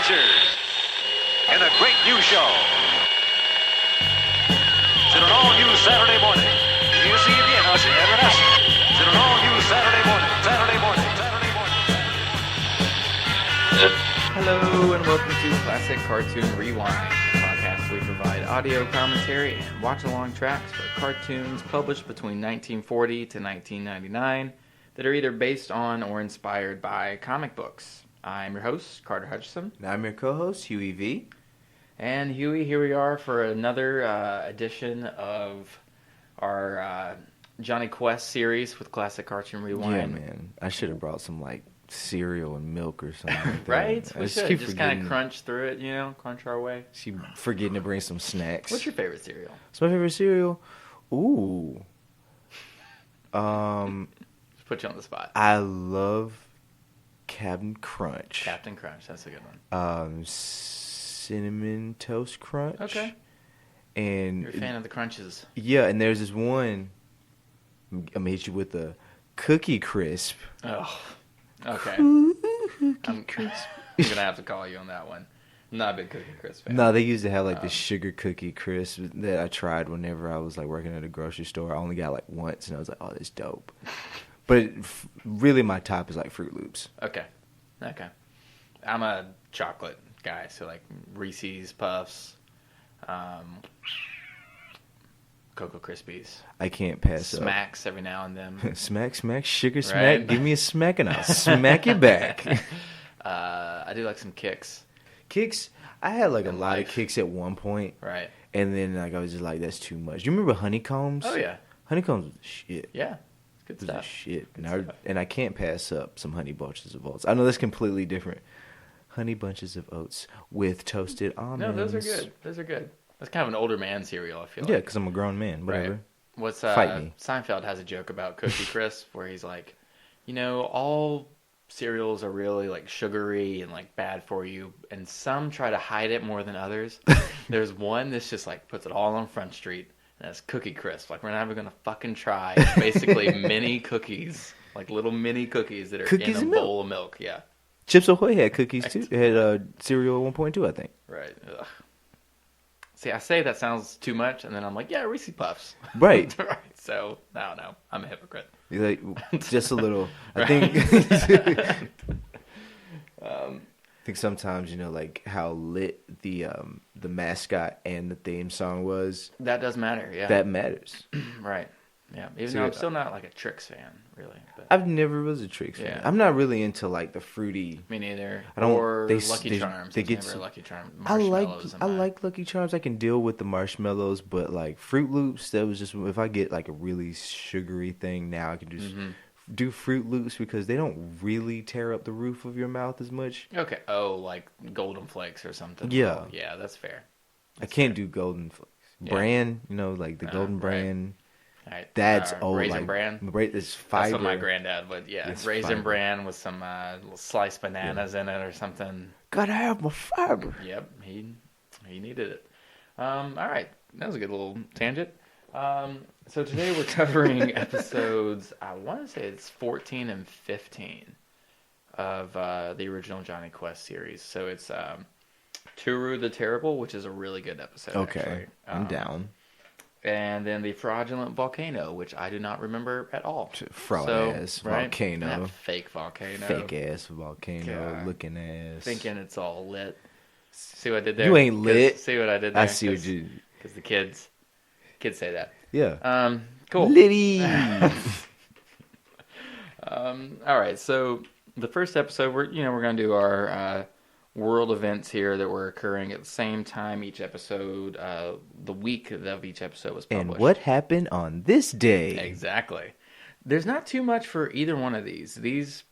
adventures in a great new show. It's an all-new Saturday morning. You see it in us, It's an all-new Saturday morning. Hello and welcome to Classic Cartoon Rewind, a podcast where we provide audio commentary and watch-along tracks for cartoons published between 1940 to 1999 that are either based on or inspired by comic books. I'm your host, Carter Hutchison. And I'm your co-host, Huey V. And Huey, here we are for another edition of our Jonny Quest series with Classic Cartoon Rewind. Yeah, man. I should have brought some, cereal and milk or something like that. Right? We should just kind of crunch through it, crunch our way. Keep forgetting to bring some snacks. What's your favorite cereal? What's my favorite cereal? Ooh. Just put you on the spot. I love Captain Crunch. Captain Crunch, that's a good one. Cinnamon Toast Crunch. Okay. And you're a fan of the crunches. Yeah, and there's this one. I'm gonna hit you with a Cookie Crisp. Oh. Okay. I'm gonna have to call you on that one. I'm not a big Cookie Crisp fan. No, they used to have the sugar cookie crisp that I tried whenever I was working at a grocery store. I only got once, and I was like, "Oh, that's dope." But really, my top is Fruit Loops. Okay. I'm a chocolate guy, so Reese's Puffs, Cocoa Krispies. I can't pass up. Smacks every now and then. Smack, sugar smack. Right? Give me a smack and I'll smack you back. I do some Kicks. Kicks? I had a lot of Kicks at one point. Right. And then I was just that's too much. Do you remember Honeycombs? Oh, yeah. Honeycombs was the shit. Yeah. Good It was stuff. the shit. And I can't pass up some Honey Bunches of Oats. I know that's completely different. Honey Bunches of Oats with toasted almonds. No, those are good. That's kind of an older man cereal, I feel like. Yeah, because I'm a grown man. Whatever. Right. What's Fight me. Seinfeld has a joke about Cookie Crisp where he's like, all cereals are really sugary and bad for you, and some try to hide it more than others. There's one that's just puts it all on Front Street, and that's Cookie Crisp. We're not even gonna fucking try. It's basically mini cookies, little mini cookies that are cookies in a bowl of milk. Yeah. Chips Ahoy had cookies too. It had cereal at one point too, I think. Right. Ugh. See, I say that sounds too much, and then I'm like, yeah, Reese's Puffs. Right. Right. So, no, I'm a hypocrite. Just a little. Right. I think sometimes how lit the mascot and the theme song was. That does matter. Yeah. That matters. Right. Yeah. Even though I'm still not a Trix fan, really. But I've never was a Trix fan. Yeah. I'm not really into the fruity. me neither. I don't. Or they, Lucky they, Charms. They I was get never some, a Lucky Charm. I Marshmallows like Lucky Charms. I can deal with the marshmallows, but Fruit Loops. That was just if I get a really sugary thing. Now I can just do Fruit Loops because they don't really tear up the roof of your mouth as much. Okay. Oh, Golden Flakes or something. Yeah. Oh, yeah, that's fair. I can't do Golden Flakes. Bran, the Golden Bran. Right. That's old. Raisin Bran. It's fiber. That's what my granddad would. Yeah, It's Raisin fiber. Bran with some little sliced bananas in it or something. Gotta have my fiber. Yep, he needed it. All right, that was a good little tangent. So today we're covering episodes. I want to say it's 14 and 15 of the original Jonny Quest series. So it's Turu the Terrible, which is a really good episode. Okay, actually. I'm down. And then the Fraudulent Volcano, which I do not remember at all. Fraud-ass volcano. That fake volcano. Fake-ass volcano. God. Looking ass. Thinking it's all lit. See what I did there? You ain't lit. See what I did there? I see what you... Because the kids say that. Yeah. Cool. Liddy! All right, so the first episode, we're going to do our... world events here that were occurring at the same time each episode, the week of each episode was published. And what happened on this day? Exactly. There's not too much for either one of these.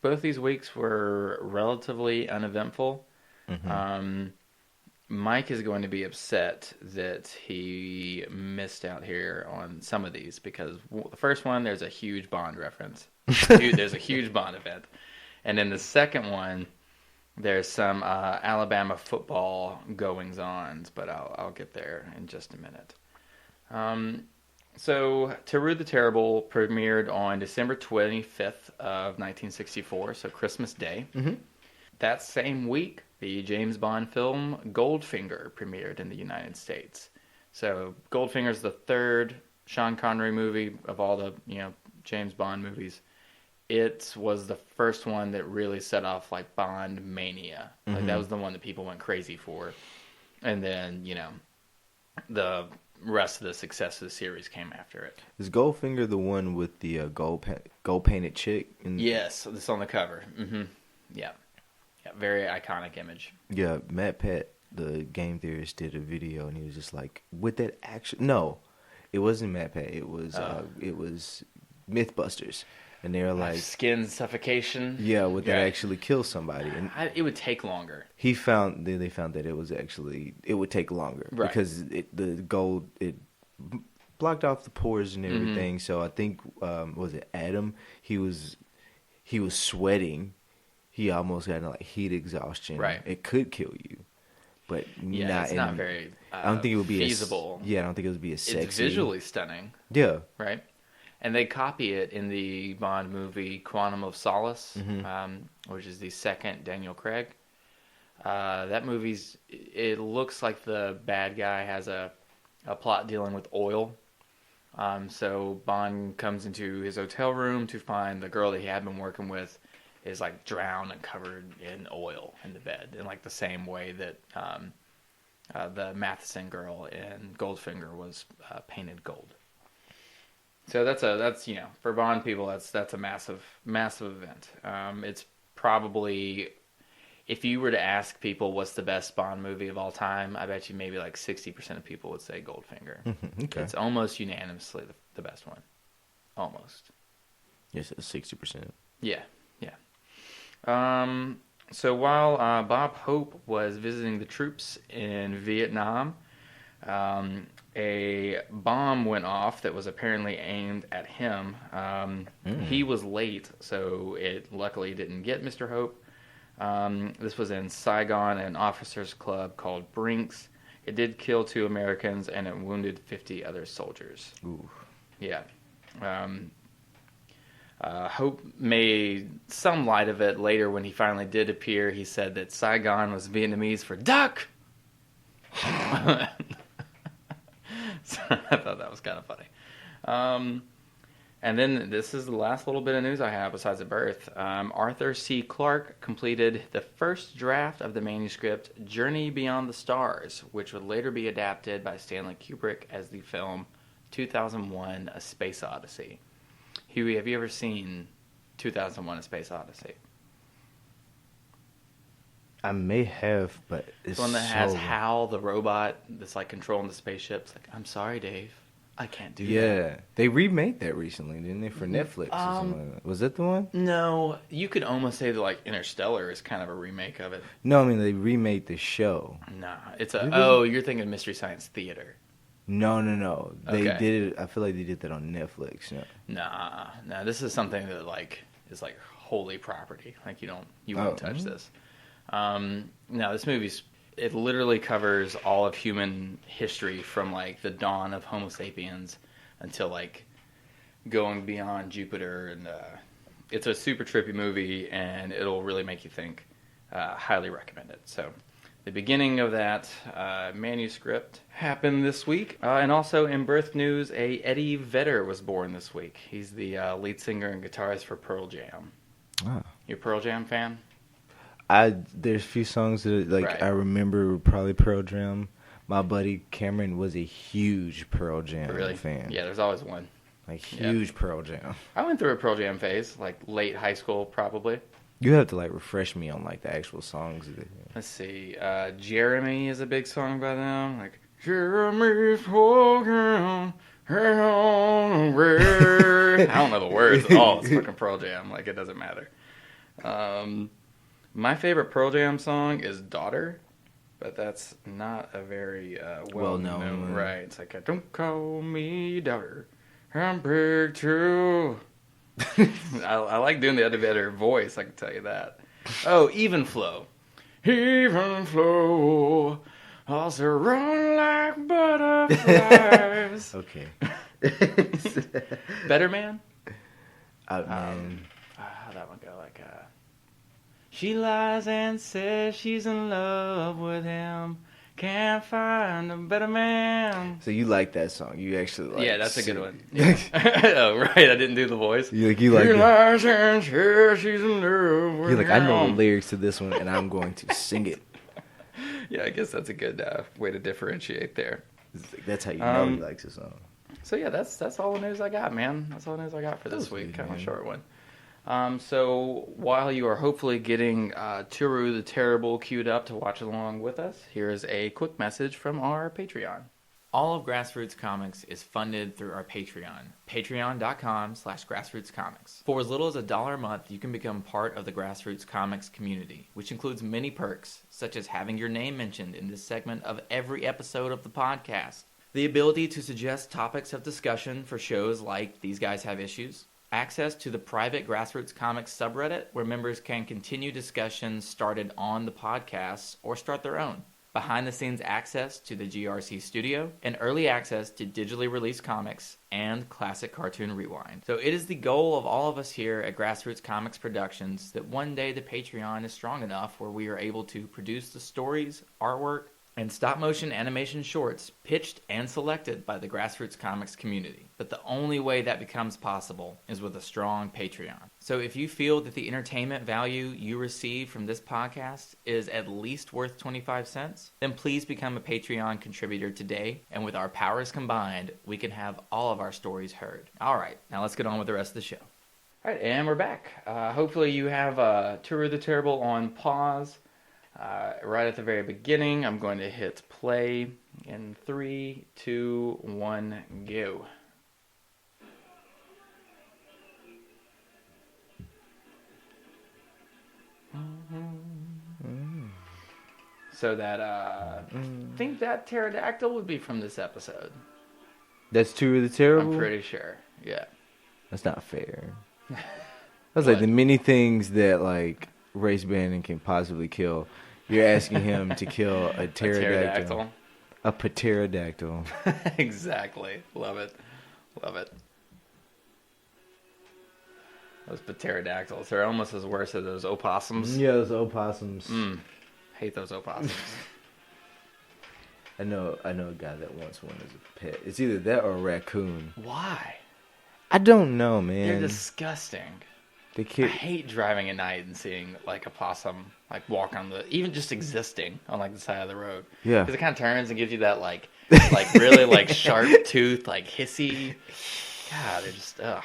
Both these weeks were relatively uneventful. Mm-hmm. Mike is going to be upset that he missed out here on some of these because the first one, there's a huge Bond reference. There's a huge Bond event. And then the second one, there's some Alabama football goings-ons, but I'll get there in just a minute. So, Turu the Terrible premiered on December 25th of 1964, so Christmas Day. Mm-hmm. That same week, the James Bond film Goldfinger premiered in the United States. So Goldfinger's the third Sean Connery movie of all the James Bond movies. It was the first one that really set off like Bond mania. Like that was the one that people went crazy for. And then, the rest of the success of the series came after it. Is Goldfinger the one with the gold painted chick? Yes, it's on the cover. Yeah, very iconic image. Yeah, Matt Pett, the game theorist, did a video, and he was just like, "With that action." No, it wasn't Matt Pett. It was MythBusters, and they were like skin suffocation. Yeah, would that actually kill somebody? And it would take longer. They found that it would take longer because the gold blocked off the pores and everything. So I think was it Adam? He was sweating. He almost got like heat exhaustion. Right. It could kill you, but it's not very. I don't think it would be feasible. I don't think it would be as sexy. It's visually stunning. Yeah. Right. And they copy it in the Bond movie Quantum of Solace, which is the second Daniel Craig. That it looks like the bad guy has a plot dealing with oil. So Bond comes into his hotel room to find the girl that he had been working with is like drowned and covered in oil in the bed, in like the same way that the Matheson girl in Goldfinger was painted gold. So that's for Bond people that's a massive event. It's probably, if you were to ask people what's the best Bond movie of all time, I bet you maybe like 60% of people would say Goldfinger. Okay. It's almost unanimously the best one. Almost. Yes, it's 60%. Yeah. So while Bob Hope was visiting the troops in Vietnam, a bomb went off that was apparently aimed at him. He was late, so it luckily didn't get Mr. Hope. This was in Saigon at an officers' club called Brinks. It did kill 2 Americans, and it wounded 50 other soldiers. Ooh. Yeah. Hope made some light of it later when he finally did appear. He said that Saigon was Vietnamese for duck. So I thought that was kind of funny. And then this is the last little bit of news I have besides the birth. Arthur C. Clarke completed the first draft of the manuscript Journey Beyond the Stars, which would later be adapted by Stanley Kubrick as the film 2001: A Space Odyssey. Huey, have you ever seen 2001: A Space Odyssey? I may have, but it's the one that has Hal, the robot, that's like controlling the spaceship. It's like, I'm sorry, Dave, I can't do that. Yeah, they remade that recently, didn't they, for Netflix or something like that? Was that the one? No, you could almost say that like Interstellar is kind of a remake of it. No, I mean they remade the show. Nah, it's you're thinking Mystery Science Theater. No. They did it. I feel like they did that on Netflix. No. Nah. This is something that like is like holy property. Like you won't touch this. No, this it literally covers all of human history from like the dawn of Homo sapiens until like going beyond Jupiter, and it's a super trippy movie, and it'll really make you think. Highly recommend it. So the beginning of that manuscript happened this week. And also in birth news, Eddie Vedder was born this week. He's the lead singer and guitarist for Pearl Jam. Ah. You a Pearl Jam fan? There's a few songs that I remember, probably Pearl Jam. My buddy Cameron was a huge Pearl Jam fan. Yeah, there's always one. Like huge Pearl Jam. I went through a Pearl Jam phase, like late high school probably. You have to like refresh me on like the actual songs. Let's see. Jeremy is a big song by them. Like Jeremy's walking on the way. I don't know the words at all. It's fucking Pearl Jam. Like it doesn't matter. My favorite Pearl Jam song is Daughter, but that's not a very well-known. Right. It's like, don't call me daughter. I'm big too. I like doing the Eddie Vedder voice, I can tell you that. Oh, Even Flow. Even Flow. Also run like butterflies. Okay. Better Man? Man. How'd that one go? Like, She lies and says she's in love with him. Can't find a better man. So you like that song? You actually like? Yeah, that's a good one. Yeah. Oh, right. I didn't do the voice. You like She lies and says she's in love with You're like, I know the him. lyrics to this one, and I'm going to sing it. Yeah, I guess that's a good way to differentiate there. That's how you know he likes a song. So yeah, that's all the news I got, man. That's all the news I got for this week. Good, Kind of a man. short one. So while you are hopefully getting Turu the Terrible queued up to watch along with us, here is a quick message from our Patreon. All of Grassroots Comics is funded through our Patreon, patreon.com/grassrootscomics. For as little as $1 a month, you can become part of the Grassroots Comics community, which includes many perks, such as having your name mentioned in this segment of every episode of the podcast, the ability to suggest topics of discussion for shows like These Guys Have Issues, access to the private Grassroots Comics subreddit where members can continue discussions started on the podcast or start their own, behind-the-scenes access to the GRC studio, and early access to digitally released comics and Classic Cartoon Rewind. So it is the goal of all of us here at Grassroots Comics Productions that one day the Patreon is strong enough where we are able to produce the stories, artwork, and stop-motion animation shorts pitched and selected by the Grassroots Comics community. But the only way that becomes possible is with a strong Patreon. So if you feel that the entertainment value you receive from this podcast is at least worth 25 cents, then please become a Patreon contributor today, and with our powers combined, we can have all of our stories heard. All right, now let's get on with the rest of the show. All right, and we're back. Hopefully you have Turu the Terrible on pause. Right at the very beginning, I'm going to hit play in 3, 2, 1, go. So that, I think that pterodactyl would be from this episode. That's Two of the Terrible? I'm pretty sure, yeah. That's not fair. That's like the many things that, like, Race Bannon can possibly kill. You're asking him to kill a pterodactyl. A pterodactyl. Exactly. Love it. Love it. Those pterodactyls. They're almost as worse as those opossums. Yeah, those opossums. Hate those opossums. I know a guy that wants one as a pet. It's either that or a raccoon. Why? I don't know, man. They're disgusting. I hate driving at night and seeing like a possum like walk on even just existing on like the side of the road. Yeah. Because it kind of turns and gives you that like really like sharp tooth, like hissy. God, they're just ugh.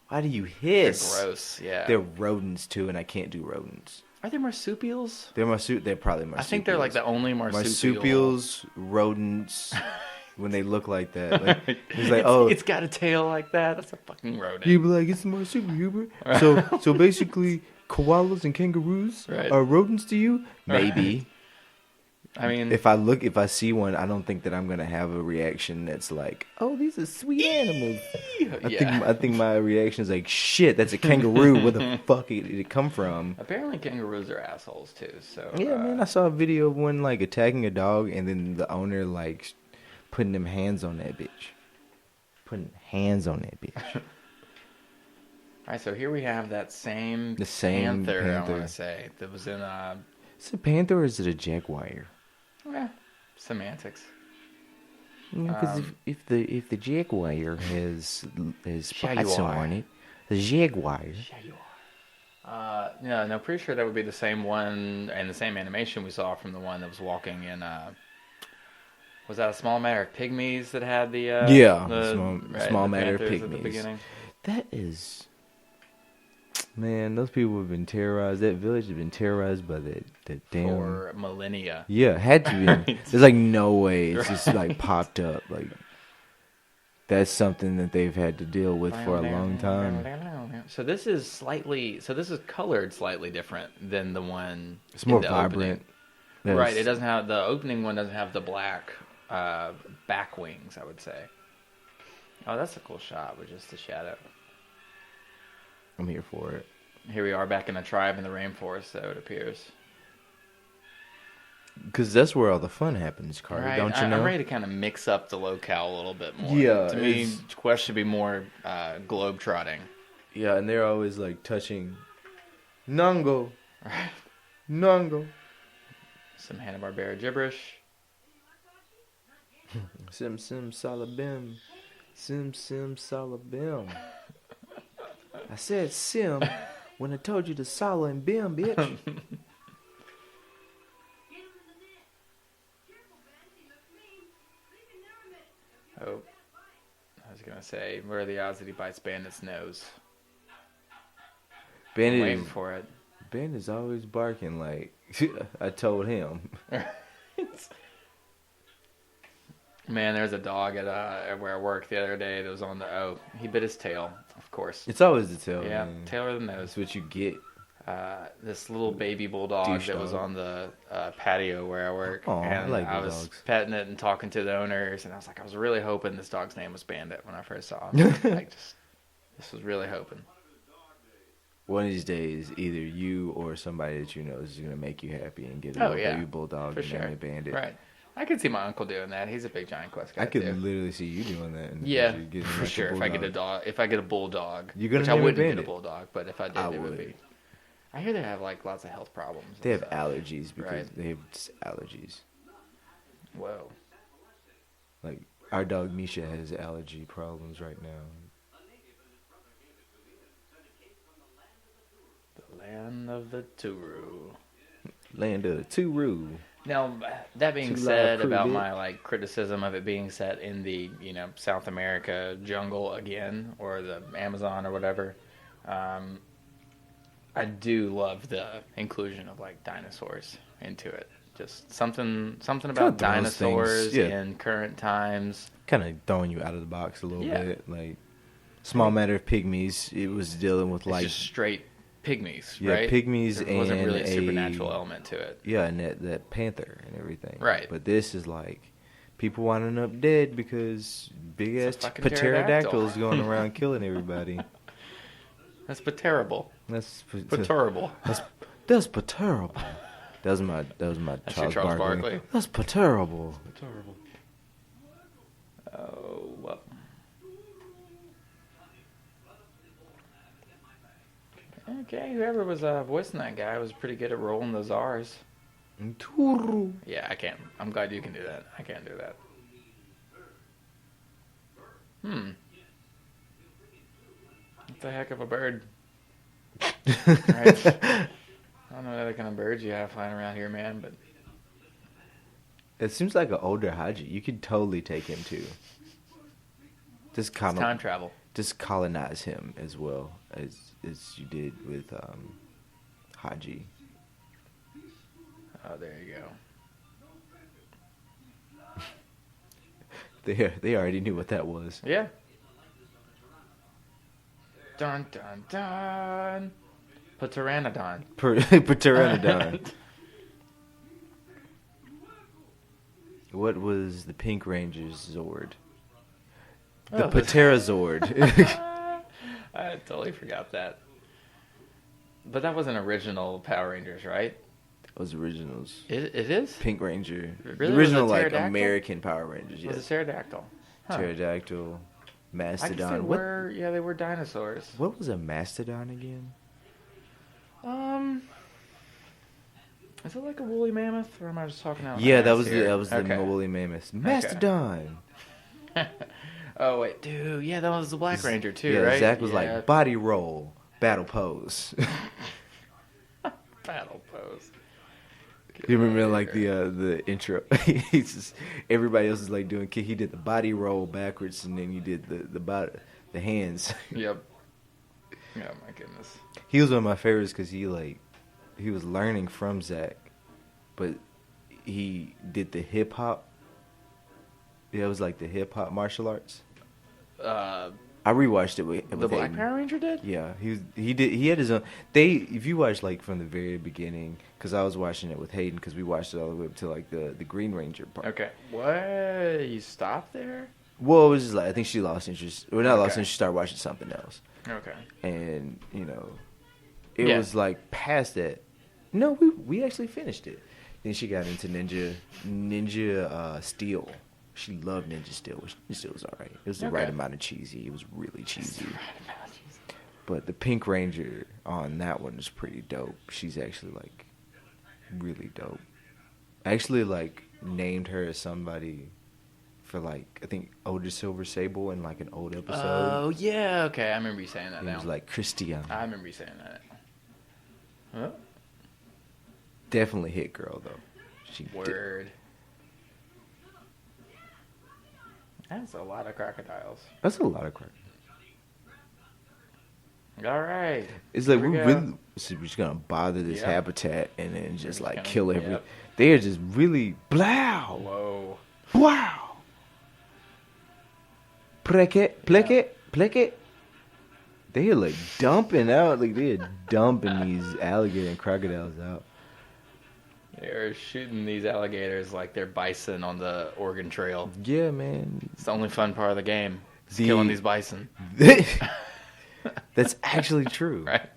Why do you hiss? They're gross. Yeah. They're rodents too, and I can't do rodents. Are they marsupials? They're probably marsupials. I think they're like the only marsupial. Marsupials, rodents. When they look like that, like, it's like, it's got a tail like that. That's a fucking rodent. You'd be like, it's a marsupial, Hubert. So basically, koalas and kangaroos are rodents to you? Maybe. I mean, if I see one, I don't think that I'm gonna have a reaction that's like, oh, these are sweet animals. I think my reaction is like, shit, that's a kangaroo. Where the fuck did it come from? Apparently, kangaroos are assholes too. So yeah, man, I saw a video of one like attacking a dog, and then the owner like putting them hands on that bitch. All right, so here we have that same panther. I want to say that was in Is it a panther or is it a jaguar? Semantics. Because if the jaguar has spots on it, the jaguar. No, pretty sure that would be the same one and the same animation we saw from the one that was walking in. Was that a Small Matter of Pygmies that had the Small Matter of Panthers Pygmies? At the beginning? That is, man. Those people have been terrorized. That village has been terrorized by that damn for millennia. Yeah, had to be. There's like no way it's just like popped up. Like that's something that they've had to deal with for a long time. So this is colored slightly different than the one. It's more vibrant. Right. It doesn't have the opening one. Doesn't have the black back wings, I would say. Oh, that's a cool shot with just the shadow. I'm here for it. Here we are back in a tribe in the rainforest, though, it appears. Because that's where all the fun happens, Carter, right. don't you know? I'm ready to kind of mix up the locale a little bit more. Yeah. To me, Quest should be more globe-trotting. Yeah, and they're always like touching Nango. Nungo. Some Hanna-Barbera gibberish. Sim sim salabim. Sim sim salabim. I said sim when I told you to sala and bim, bitch. Oh, I was gonna say, what are the odds that he bites Bandit's nose? I'm Bandit waiting for it. Bandit's always barking like I told him. Man, there's a dog at where I work the other day that was on the. Oh, he bit his tail, of course. It's always the tail. Yeah, Man. tail or the nose. That's what you get. This little baby bulldog Douche that was dog. on the patio where I work. Aw, I and like I was bulldogs. petting it and talking to the owners, and I was like, I was really hoping this dog's name was Bandit when I first saw him. This was really hoping. One of these days, either you or somebody that you know is going to make you happy and get a Oh, little yeah, baby bulldog for and sure. name it Bandit. Right. I could see my uncle doing that. He's a big Jonny Quest guy I could too. literally see you doing that. In the Yeah, future, getting for like sure. If I get a dog, if I get a bulldog, You're gonna which I name it wouldn't get a Bandit. bulldog, but if I did, I it would would. be. I hear they have like lots of health problems. and They have stuff. allergies because Right. they have just allergies. Whoa. Like our dog Misha has allergy problems right now. The land of the Turu. Land of the Turu. Now, that being Too said, loud, about crew, my like criticism of it being set in the South America jungle again, or the Amazon or whatever, I do love the inclusion of like dinosaurs into it. Just something about Kinda throws dinosaurs things, yeah. in current times. Kind of throwing you out of the box a little Yeah. bit. Like Small Matter of Pygmies. It was dealing with It's like just straight pygmies, yeah, right? pygmies There wasn't and really a a supernatural element to it. yeah, and that panther and everything. Right. But this is like people winding up dead because big ass It's a fucking pterodactyls going around killing everybody. That's but terrible. That's But terrible. That's terrible. That was my That's your Charles, Charles Barkley. Barkley. That's terrible. Terrible. Oh, well. Okay, whoever was voicing that guy was pretty good at rolling those R's. Turu. Yeah, I can't. I'm glad you can do that. I can't do that. That's a heck of a bird. Right? I don't know what other kind of birds you have flying around here, man, but It seems like an older Haji. You could totally take him too. it's time travel. Just colonize him as well as you did with Haji. Oh, there you go. They already knew what that was. Yeah. Dun dun dun. Pteranodon. Pteranodon. What was the Pink Ranger's Zord? The Oh, Pterazord. I totally forgot that. But that wasn't original Power Rangers, right? Those originals. It is? Pink Ranger. Really? The original Was it like pterodactyl? American Power Rangers. It was a Yes. pterodactyl. Huh. Pterodactyl. I guess they Mastodon. were, yeah, they were dinosaurs. What was a mastodon again? Is it like a woolly mammoth, or am I just talking out? Yeah, my that ass was here? the Okay. woolly mammoth. Mastodon. Oh wait, dude, yeah, that was the Black Ranger too, Yeah, right? Zach was Yeah. like body roll, battle pose. Battle pose. You remember like the intro? He's just, everybody else is like doing. He did the body roll backwards, and then you did the hands. Yep. Oh my goodness. He was one of my favorites because he was learning from Zach, but he did the hip hop. Yeah, it was like the hip hop martial arts. I rewatched it with The Black Hayden. Power Ranger did? Yeah, he had his own. If you watch like from the very beginning, because I was watching it with Hayden, because we watched it all the way up to like the Green Ranger part. Okay. What? You stopped there? Well, it was just like I think she lost interest, or not lost Okay. interest. She started watching something else, Okay. and it Yeah. was like past that. No, we actually finished it. Then she got into Ninja Steel. She loved Ninja Steel. Ninja Steel was alright. It was the right Okay. amount of cheesy. It was really cheesy. But the Pink Ranger on that one is pretty dope. She's actually like really dope. I actually like named her as somebody for like I think Otis Silver Sable in like an old episode. Oh yeah, okay. I remember you saying that It now. was like Christian. I remember you saying that. Huh? Definitely hit girl though. She Word. That's a lot of crocodiles. That's a lot of crap. All right. It's like Here we we're go. really so we're just gonna bother this Yep. habitat and then just just like gonna- kill every. yep. They are just really blow, Whoa. wow, plek it. They are like dumping out, like they are dumping these alligator and crocodiles out. They're shooting these alligators like they're bison on the Oregon Trail. Yeah, man. It's the only fun part of the game. Is The- killing these bison. That's actually true. Right?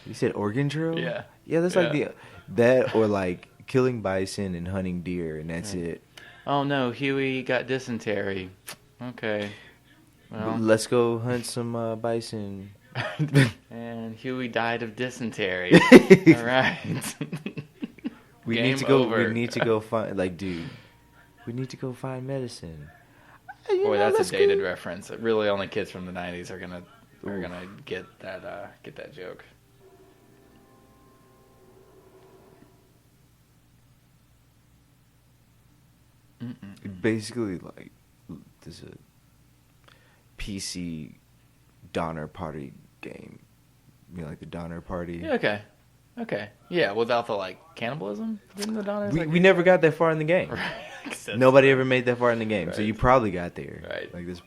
You said Oregon Trail? Yeah. Yeah, that's like Yeah. that or like killing bison and hunting deer, and that's it. Oh no, Huey got dysentery. Okay. Well, Let's go hunt some bison. and Huey died of dysentery. All right. We Game need to go. over. We need to go find. Like, dude, we need to go find medicine. You Boy, know, that's let's a dated go- reference. Really, only kids from the '90s are gonna get that joke. Basically, like, there's a PC Donner Party game. You know, like the Donner Party. Yeah, okay. Yeah, without the like cannibalism in the Donners. We never got that far in the game. Right. Nobody ever made that far in the game, so Right. you probably got there. Right. Like this,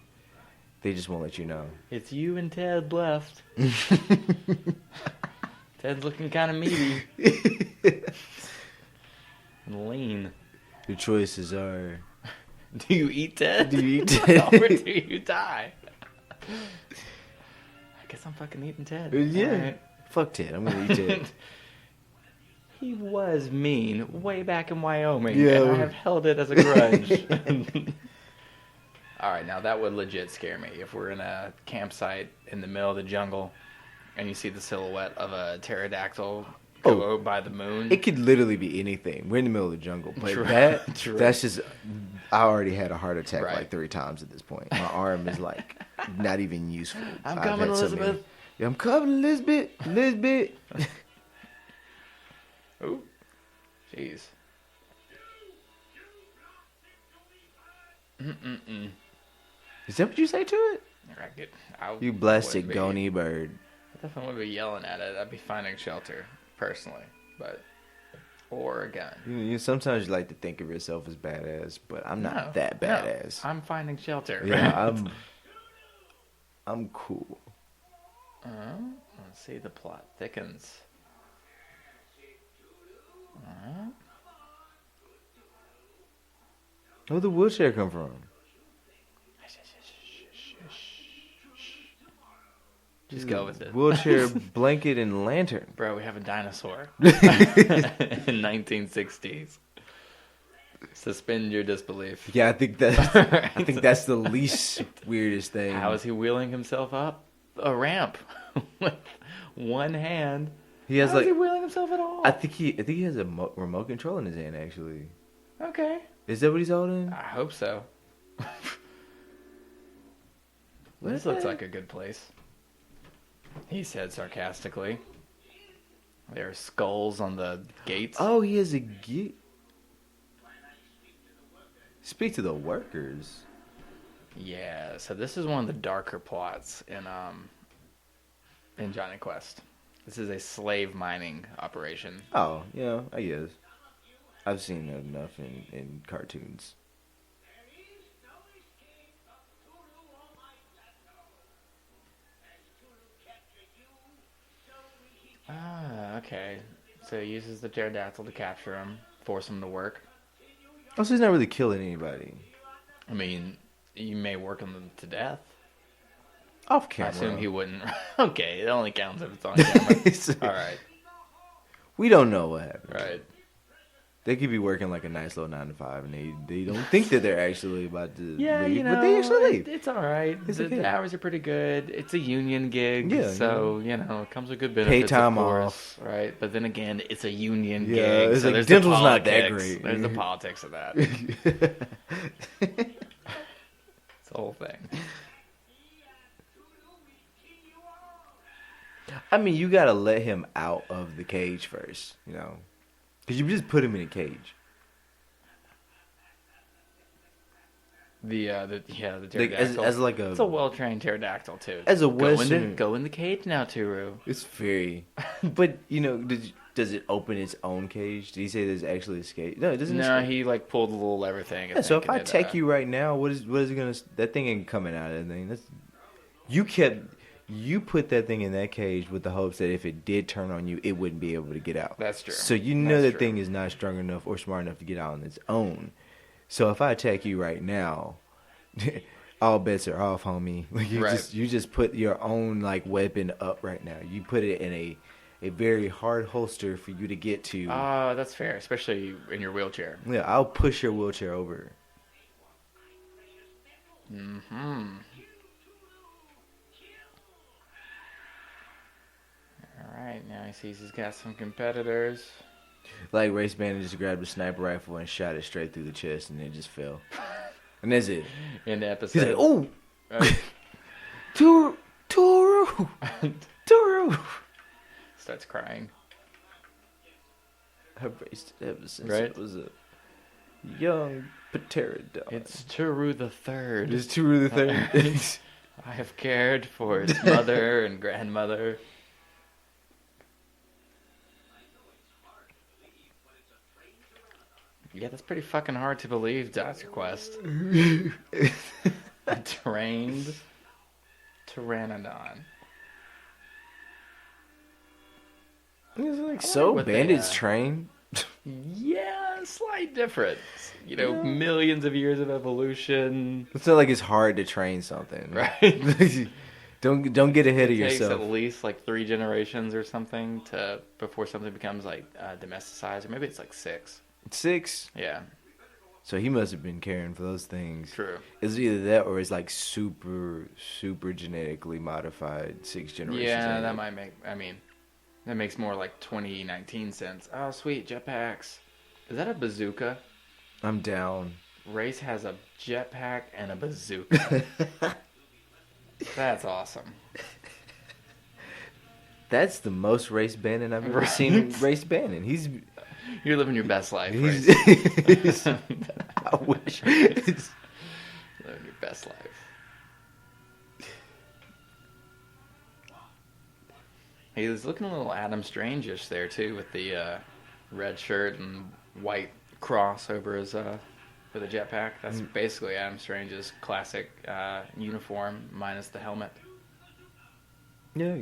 they just won't let you know. It's you and Ted left. Ted's looking kind of meaty and lean. Your choices are. Do you eat Ted? Do you eat Ted? Or do you die? I guess I'm fucking eating Ted. Yeah. Alright. Fuck Ted. I'm gonna eat Ted. He was mean way back in Wyoming, Yeah. and I have held it as a grudge. All right, now that would legit scare me if we're in a campsite in the middle of the jungle and you see the silhouette of a pterodactyl go Oh. by the moon. It could literally be anything. We're in the middle of the jungle, but True. True. that's just. I already had a heart attack Right. like 3 times at this point. My arm is like not even useful. I'm I've coming, had so many- Elizabeth. Yeah, I'm coming, Elizabeth. Ooh, jeez. Is that what you say to it? You blessed wouldn't be- Gony bird. I definitely would be yelling at it. I'd be finding shelter, personally, or a gun. You sometimes you like to think of yourself as badass, but I'm not No, that no, badass. I'm finding shelter. Yeah, I'm cool. Let's see, the plot thickens. Where'd the wheelchair come from? Just go with it. Wheelchair, blanket, and lantern. Bro, we have a dinosaur. In 1960s. Suspend your disbelief. Yeah, I think that's the least weirdest thing. How is he wheeling himself up a ramp with one hand? He has How is he like wheeling himself at all? I think he has a remote control in his hand. Actually, Okay. is that what he's holding? I hope so. This looks like a good place. He said sarcastically. There are skulls on the gates. Oh, he has a gate. Speak to the workers. Yeah, so this is one of the darker plots in Jonny Quest. This is a slave mining operation. Oh, yeah, I guess. I've seen that enough in cartoons. Ah, okay. So he uses the pterodactyl to capture him, force him to work. Oh, so he's not really killing anybody. I mean, you may work him to death. Off I camera. assume he wouldn't. Okay, it only counts if it's on camera. All right, We don't know what happened. right. They could be working like a nice little 9 to 5, and they don't think that they're actually about to Yeah, leave, you know, but they actually leave. it's all right. It's The okay. hours are pretty good. It's a union gig, Yeah, so you know, it comes with good benefits. time of course, right? But then again, it's a union Yeah, gig, it's so like there's dental's the not that politics. great. There's the politics of that. It's the whole thing. I mean, you gotta let him out of the cage first, you know, because you just put him in a cage. The Like, pterodactyl. as like It's a well-trained pterodactyl too. As a go Western- in the cage now, Turu. It's very, but you know, does it open its own cage? Did he say there's actually a cage? No, it doesn't. No, he like pulled a little lever thing. Yeah, so if I and attack you right now, what is it gonna? That thing ain't coming out of that thing. You put that thing in that cage with the hopes that if it did turn on you, it wouldn't be able to get out. That's true. So you know That's that true. thing is not strong enough or smart enough to get out on its own. So if I attack you right now, all bets are off, homie. Like you just put your own like weapon up right now. You put it in a very hard holster for you to get to. That's fair, especially in your wheelchair. Yeah, I'll push your wheelchair over. Mm-hmm. All right, now he sees he's got some competitors. Like Race Bandit just grabbed a sniper rifle and shot it straight through the chest, and it just fell. And that's it. In the He's episode. like, "Oh, Uh, Turu, Turu." starts crying. I've raced it ever since Right? I was a young pterodactyl. It's Turu the Third. It's Turu the Third. I have cared for his mother and grandmother. Yeah, that's pretty fucking hard to believe, Dr. Quest. A trained pteranodon. It's like, I so wonder what they, bandits train. Yeah, slight difference. You know, millions of years of evolution. It's not like it's hard to train something, Right. Don't get ahead of It takes yourself. at least like 3 generations or something before something becomes like domesticized, or maybe it's like 6. 6. Yeah, So he must have been caring for those things. true. It's either that or it's like super genetically modified 6 generations. Yeah, in. that might make. I mean, that makes more like 2019 sense. Oh, sweet jetpacks. Is that a bazooka? I'm down. Race has a jetpack and a bazooka. That's awesome. That's the most Race Bannon I've ever Right. seen. Race Bannon. He's You're living your best life, He's, Race. I wish. Living your best life. He was looking a little Adam Strange-ish there too, with the red shirt and white cross over his for the jetpack. That's basically Adam Strange's classic uniform minus the helmet. Yeah.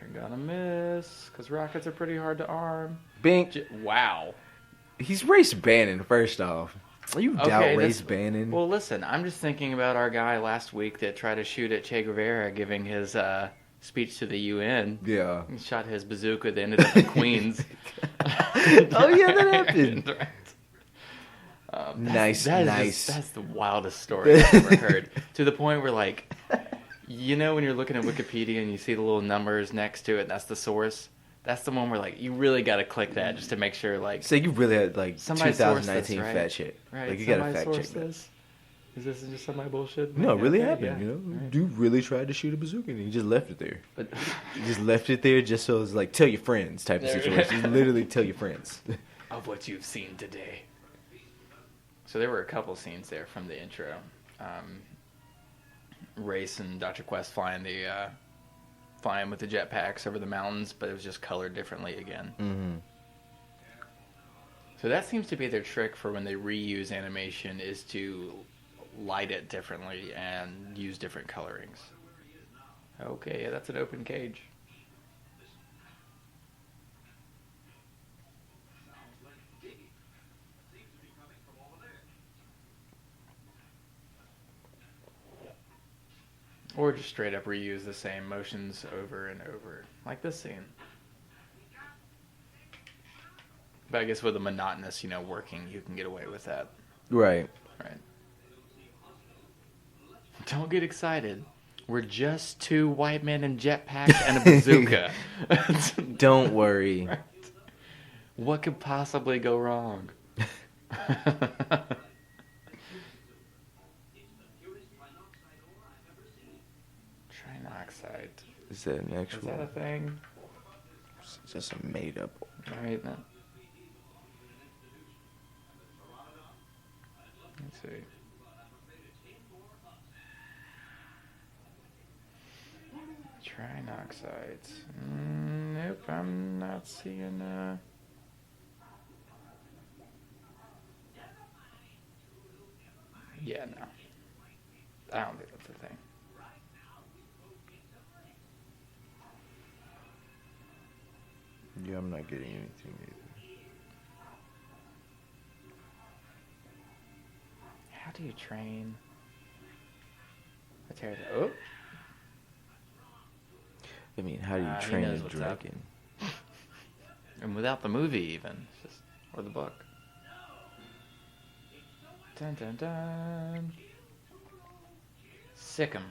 You're gonna miss because rockets are pretty hard to arm. Bink. Wow. He's Race Bannon, first off. You doubt Okay, Race that's- Bannon. Well, listen, I'm just thinking about our guy last week that tried to shoot at Che Guevara giving his speech to the UN. Yeah. He shot his bazooka that ended up in Queens. Oh, yeah, that happened. Right. Nice. That's the wildest story I've ever heard. To the point where, like, you know, when you're looking at Wikipedia and you see the little numbers next to it, and that's the source. That's the one where, like, you really got to click that just to make sure, like, So you really had, like, somebody sourced 2019 this, right? fact check. Right? Like, you got to somebody fact check sourced that. this. Is this just somebody bullshit? No, it really Okay, happened, yeah. you know? Right. Dude really tried to shoot a bazooka and he just left it there. But He just left it there just so it's like, tell your friends type of There- situation. You literally tell your friends. of what you've seen today. So there were a couple scenes there from the intro. Race and Dr. Quest flying with the jetpacks over the mountains, but it was just colored differently again. Mm-hmm. So that seems to be their trick for when they reuse animation, is to light it differently and use different colorings. Okay, yeah, that's an open cage. Or just straight up reuse the same motions over and over, like this scene. But I guess with a monotonous, working, you can get away with that. Right. Right. Don't get excited. We're just 2 white men in jetpacks and a bazooka. Don't worry. Right. What could possibly go wrong? Trinoxide. Is that an Is actual? that a thing? It's just a made up. Right. No. Let's see. Trinoxides. Nope, I'm not seeing. Yeah, no. I don't think that's a thing. Yeah, I'm not getting anything either. How do you train a pterodactyl? Oh. I mean, how do you He train a knows what's up. dragon? And without the movie, even. It's just, or the book. Dun dun dun. Sick 'em.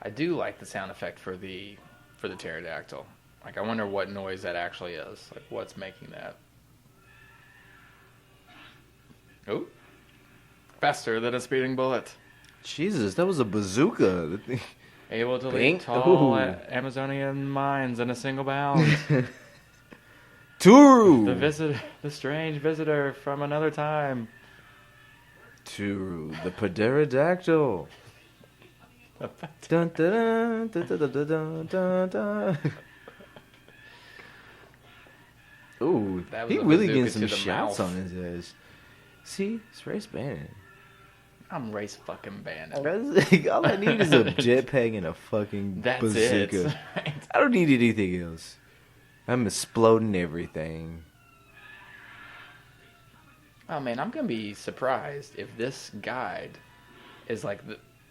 I do like the sound effect for the pterodactyl. Like, I wonder what noise that actually is. Like, what's making that? Oh. Faster than a speeding bullet. Jesus, that was a bazooka. The thing- Able to Bing. leap tall Ooh. Amazonian mines in a single bound. Turu! The strange visitor from another time. Turu, the pterodactyl. Dun, dun, dun, dun, dun, dun, dun, dun, dun. Ooh, That was he a really bazooka getting to some the shots mouth. on his ass. See, it's race banning. I'm race fucking bandit. All I need is a jetpack and a fucking That's bazooka. it. Right. I don't need anything else. I'm exploding everything. Oh man, I'm gonna be surprised if this guide is like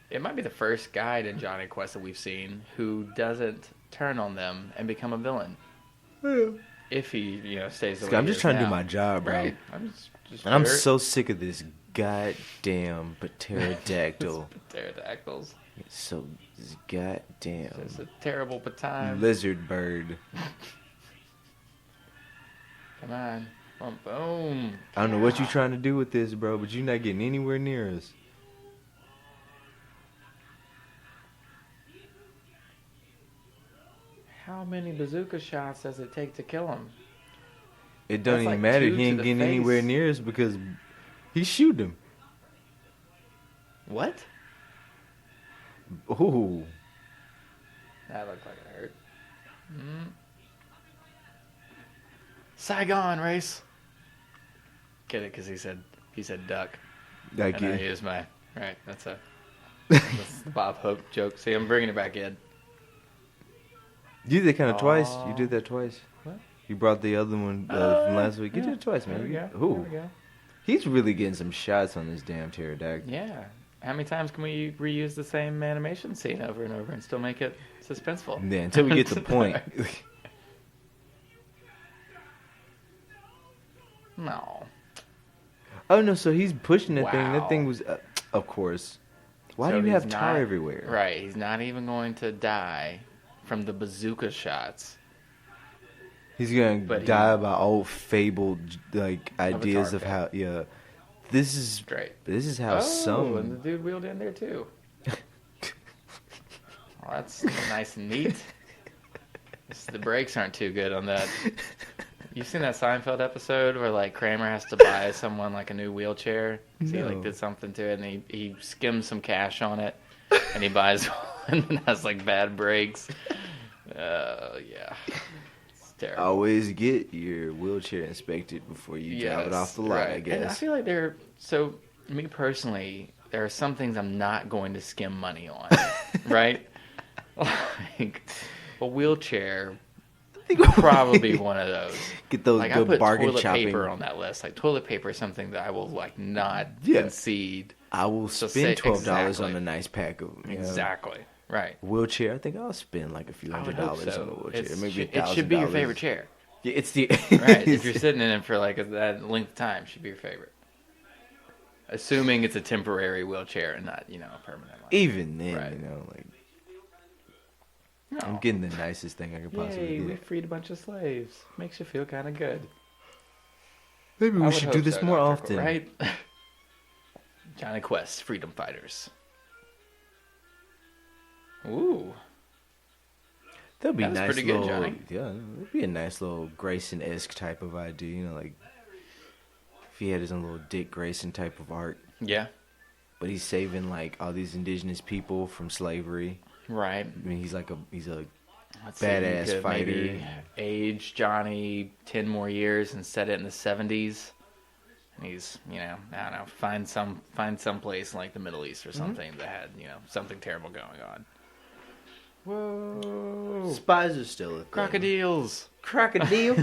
it might be the first guide in Jonny Quest that we've seen who doesn't turn on them and become a villain. Yeah. If he, stays the way I'm he just is trying to do now. my job, bro. Right. Just And I'm weird. so sick of this goddamn pterodactyl. Pterodactyls. It's so this goddamn It's a terrible time. lizard bird. Come on. Boom, boom. I don't know what you're trying to do with this, bro, but you're not getting anywhere near us. How many bazooka shots does it take to kill him? It don't That's even like matter. 2 He to ain't the getting face. anywhere near us because he shoot him. What? Ooh. That looked like it hurt. Saigon race. Get it? Because he said duck. I And I get used my right. That's the Bob Hope joke. See, I'm bringing it back in. You did that kind of twice. You Aw. did that twice. What? You brought the other one from last week. You did it twice, man. There we go. Ooh. There we go. He's really getting some shots on this damn pterodactyl. Yeah. How many times can we reuse the same animation scene over and over and still make it suspenseful? Yeah, until we get the point. No. Oh no, so he's pushing that thing. That Wow. thing was, of course. Why So do you have he's tar not- everywhere? Right. He's not even going to die from the bazooka shots. He's gonna But die by old fabled like ideas of target. how. Yeah, this is Great. how And the some. dude wheeled in there too. Well, that's nice and neat. The brakes aren't too good on that. You seen that Seinfeld episode where like Kramer has to buy someone like a new wheelchair? 'Cause he like No. did something to it and he skims some cash on it and he buys one and has like bad brakes. Yeah. It's terrible. Always get your wheelchair inspected before you drive it off the lot. right. I guess. And I feel like me personally, there are some things I'm not going to skim money on, right? Like a wheelchair would probably be one of those. Get those Like I good put bargain toilet shopping. paper on that list. Like toilet paper is something that I will like not Yeah. concede. I will So spend say- $12 exactly. on a nice pack of. Exactly. Right. Wheelchair, I think I'll spend like a few I would $100 hope so. on a wheelchair. It's- Maybe it should be your favorite chair. Yeah, it's the Right. If you're sitting in it for like that length of time, it should be your favorite. Assuming it's a temporary wheelchair and not, a permanent one. Even then, Right. like No. I'm getting the nicest thing I could possibly Yay, we get. freed a bunch of slaves. Makes you feel kind of good. Maybe I we would should hope do this so, more Dr. often. Right? Jonny Quest, Freedom Fighters. Ooh. That'd be That was nice pretty good, little, Johnny. yeah, it'd be a nice little Grayson-esque type of idea, like if he had his own little Dick Grayson type of art, Yeah. but he's saving like all these indigenous people from slavery. Right. I mean, he's a Let's badass see, you could fighter. maybe age Johnny 10 more years and set it in the 70s. And he's, I don't know, find some place like the Middle East or something that had, something terrible going on. Whoa. Spies are still a thing. Crocodiles. Crocodile.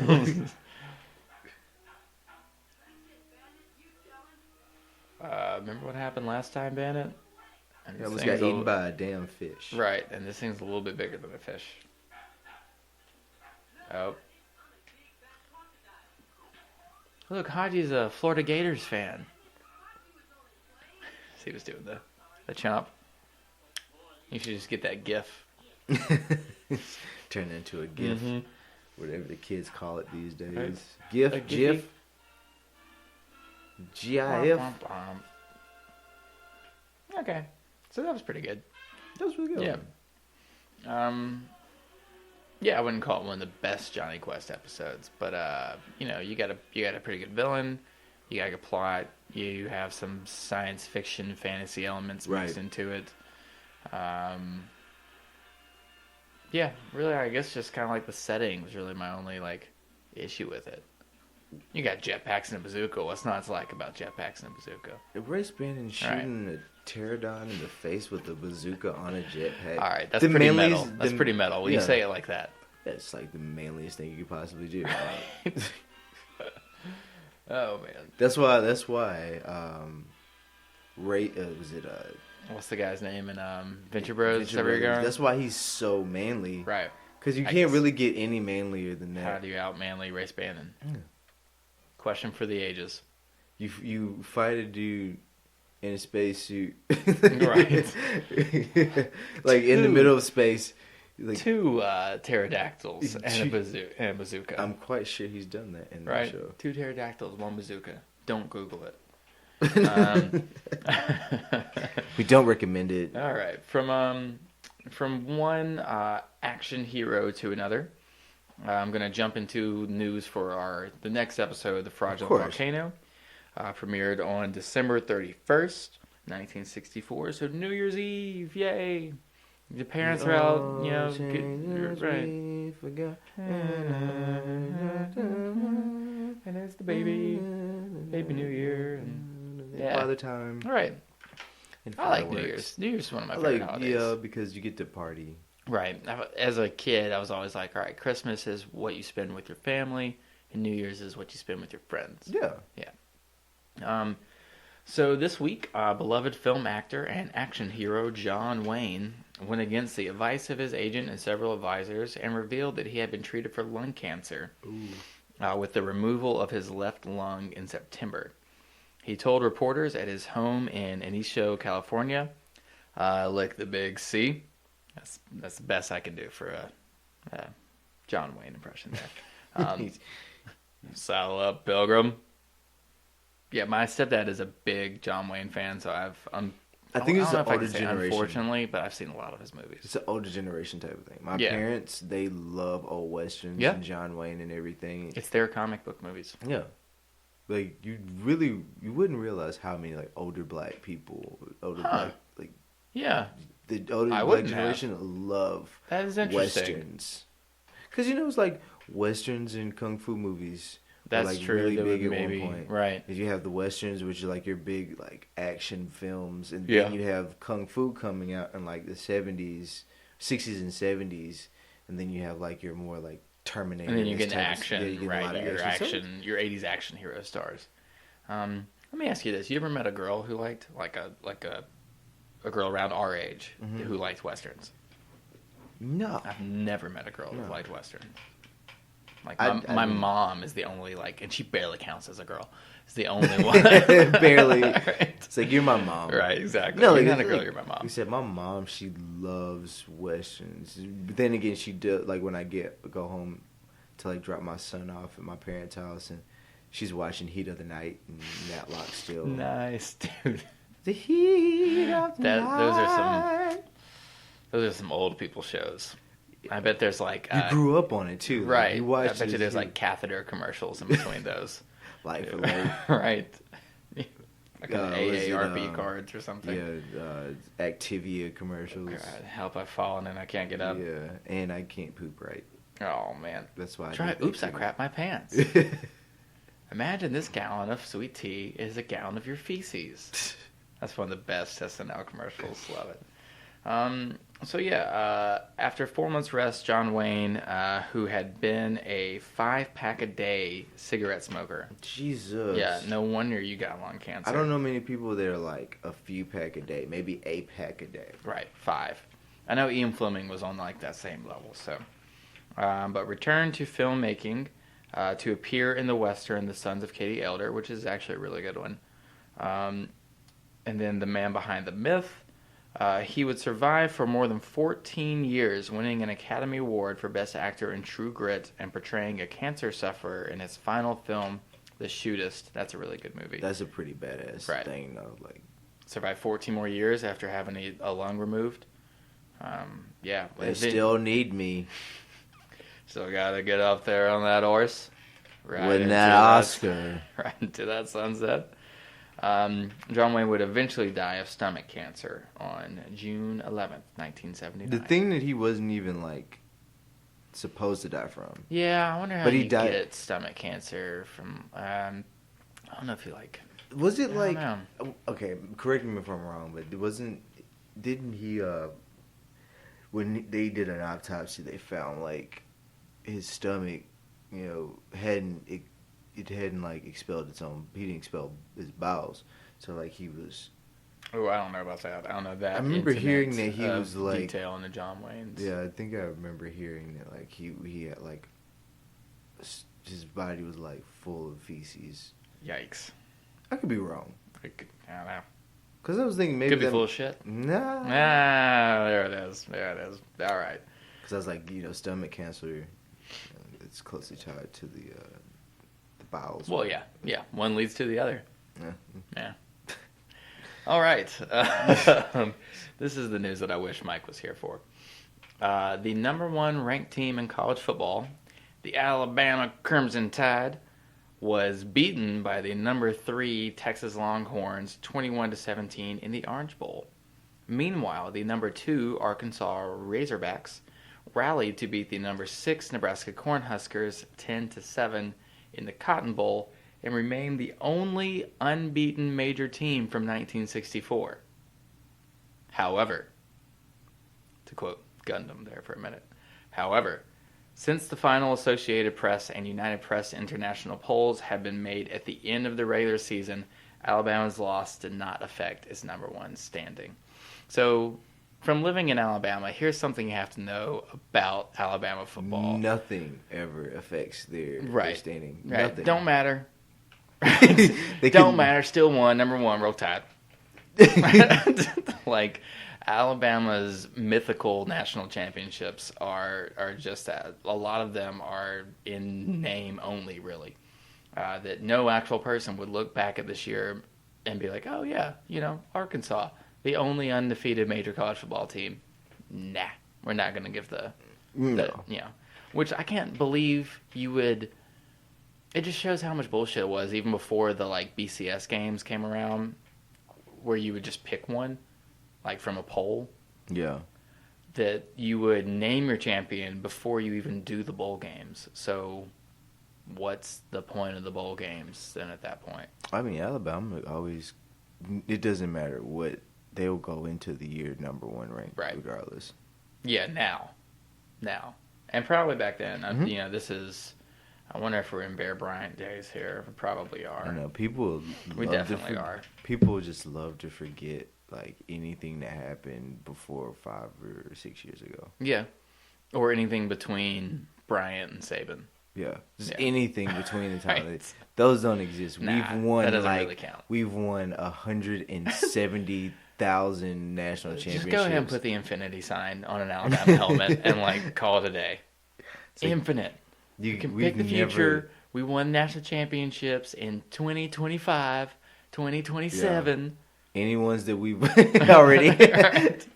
Remember what happened last time, Bandit? And He this almost thing's got eaten by a damn fish. Right, and this thing's a little bit bigger than a fish. Oh. Look, Haji's a Florida Gators fan. See what's doing the chomp. You should just get that GIF. Turn it into a GIF. Mhm. Whatever the kids call it these days. Right. GIF, A GIF, GIF. Okay, so that was pretty good. That was really good. Yeah. Yeah, I wouldn't call it one of the best Jonny Quest episodes, but you got a pretty good villain, you got a good plot, you have some science fiction fantasy elements mixed Right. into it. Yeah, really, I guess just kind of like the setting was really my only like issue with it. You got jetpacks and a bazooka. What's not to like about jetpacks and a bazooka? If Ray Spannon shooting a pterodon in the face with a bazooka on a jetpack. All right, that's the pretty manliest- metal. That's the- pretty metal when you yeah. say it like that. That's like the manliest thing you could possibly do. Oh man, That's why. Ray was it what's the guy's name in Venture Bros? Venture Whatever you're Brothers. going? That's why he's so manly. Right. Because you I can't guess- really get any manlier than How that. do you out manly Ray Spannon? Yeah. Question for the ages. You fight a dude in a spacesuit, Right. like in the middle of space. Like, Two pterodactyls and a Two- bazooka. I'm quite sure he's done that in right. the show. 2 pterodactyls, 1 bazooka. Don't Google it. We don't recommend it. All right. From one action hero to another, I'm going to jump into news for the next episode, The Fraudulent course. Volcano. Premiered on December 31st, 1964. So New Year's Eve, yay! The parents are out, right. We forgot. And it's the baby New Year. And, yeah. Father time. All right. And I like New fireworks. Year's. New Year's is one of my I favorite like, holidays. yeah, because you get to party. Right. As a kid, I was always like, all right, Christmas is what you spend with your family, and New Year's is what you spend with your friends. Yeah. So this week, beloved film actor and action hero John Wayne went against the advice of his agent and several advisors and revealed that he had been treated for lung cancer with the removal of his left lung in September. He told reporters at his home in Inicio, California, lick the big C. That's the best I can do for a John Wayne impression there. Saddle up, Pilgrim. Yeah, my stepdad is a big John Wayne fan, so I think it's don't know the if I can older say generation. Unfortunately, but I've seen a lot of his movies. It's an older generation type of thing. My Yeah. parents, they love old westerns Yeah. and John Wayne and everything. It's their comic book movies. Yeah. Like, you wouldn't realize how many, like, older black people, Yeah, the older I black wouldn't generation love that is interesting. westerns. Because, it's like westerns and kung fu movies were, That's like, true. really They would big at maybe one point. right. You have the westerns, which are like your big like action films, and Yeah. then you have kung fu coming out in like the 70s, 60s, and 70s, and then you have like your more like Terminator. And then you this get into type of- action, yeah, you get a right? lot of Your action. your 80s action hero stars. Let me ask you this: you ever met a girl who liked like a a girl around our age who liked westerns. No. I've never met a girl who liked western. Like I mean, mom is the only and she barely counts as a girl. It's the only one. barely. Right. It's like, you're my mom. Right, exactly. No, you're not a girl, you're my mom. You said my mom, she loves westerns. But then again, she does, like, when I go home to, like, drop my son off at my parents' house, and she's watching Heat of the Night and Matlock still. Nice, dude. The heat of the night. Those are some old people shows. I bet there's like you grew up on it too. Right. Like, you watched I bet you there's like catheter commercials in between those. Life for life. Right. Like AARP cards or something. Yeah, Activia commercials. God, help, I've fallen and I can't get up. Yeah, and I can't poop right. Oh man. That's why. Oops, I crapped my pants. Imagine this gallon of sweet tea is a gallon of your feces. That's one of the best SNL commercials. Love it. So yeah, after 4 months rest, John Wayne, who had been a 5-pack a day cigarette smoker. Jesus. Yeah, no wonder you got lung cancer. I don't know many people that are like a few pack a day, maybe a pack a day. Right, 5. I know Ian Fleming was on like that same level. So, but returned to filmmaking to appear in the western The Sons of Katie Elder, which is actually a really good one. And then The Man Behind the Myth. He would survive for more than 14 years, winning an Academy Award for Best Actor in True Grit and portraying a cancer sufferer in his final film, The Shootist. That's a really good movie. That's a pretty badass thing, though. Like, survived 14 more years after having a lung removed. Yeah. They still need me. Still got to get up there on that horse. Win that Oscar. Right into that sunset. John Wayne would eventually die of stomach cancer on June 11th, 1979. The thing that he wasn't even, like, supposed to die from. Yeah, I wonder how you get stomach cancer from, I don't know if you, like... Was it, like... Okay, correct me if I'm wrong, but didn't he, when they did an autopsy, they found, like, his stomach, you know, it hadn't like expelled its own. He didn't expel his bowels, so like he was. Oh, I don't know about that. I don't know that. I remember hearing that he was like detail in the John Waynes. Yeah, I think I remember hearing that like he had like his body was like full of feces. Yikes! I could be wrong. I don't know. Because I was thinking maybe could be full of shit. Nah. There it is. All right. Because I was like, stomach cancer. It's closely tied to the bowels. Well, yeah. One leads to the other. Yeah. All right. This is the news that I wish Mike was here for. The number 1 ranked team in college football, the Alabama Crimson Tide, was beaten by the number 3 Texas Longhorns 21-17 in the Orange Bowl. Meanwhile, the number 2 Arkansas Razorbacks rallied to beat the number 6 Nebraska Cornhuskers 10-7 in the Cotton Bowl and remained the only unbeaten major team from 1964. However, to quote Gundam there for a minute, since the final Associated Press and United Press International polls have been made at the end of the regular season, Alabama's loss did not affect its number 1 standing. So, from living in Alabama, here's something you have to know about Alabama football. Nothing ever affects their standing. Right. Nothing. Don't matter. They Don't matter. Still won. Number 1. Roll Tide. Like, Alabama's mythical national championships are just that. A lot of them are in name only, really. That no actual person would look back at this year and be like, oh, yeah, Arkansas. The only undefeated major college football team. Nah, we're not going to give which I can't believe you would. It just shows how much bullshit it was even before the like BCS games came around, where you would just pick one, like from a poll. Yeah. That you would name your champion before you even do the bowl games. So, what's the point of the bowl games then at that point? I mean, Alabama always. It doesn't matter what. They'll go into the year number 1 ranked, regardless. Yeah, now. And probably back then. This is... I wonder if we're in Bear Bryant days here. We probably are. I know. People we definitely are. People just love to forget, like anything that happened before 5 or 6 years ago. Yeah. Or anything between Bryant and Saban. Yeah, just anything between the time. Right. Those don't exist. Nah, we've won that doesn't really count. We've won 170,000 national championships. Just go ahead and put the infinity sign on an Alabama helmet and like call it a day. Like, infinite. You can pick the future. We won national championships in 2025, 2027. Yeah. Any ones that we've already right.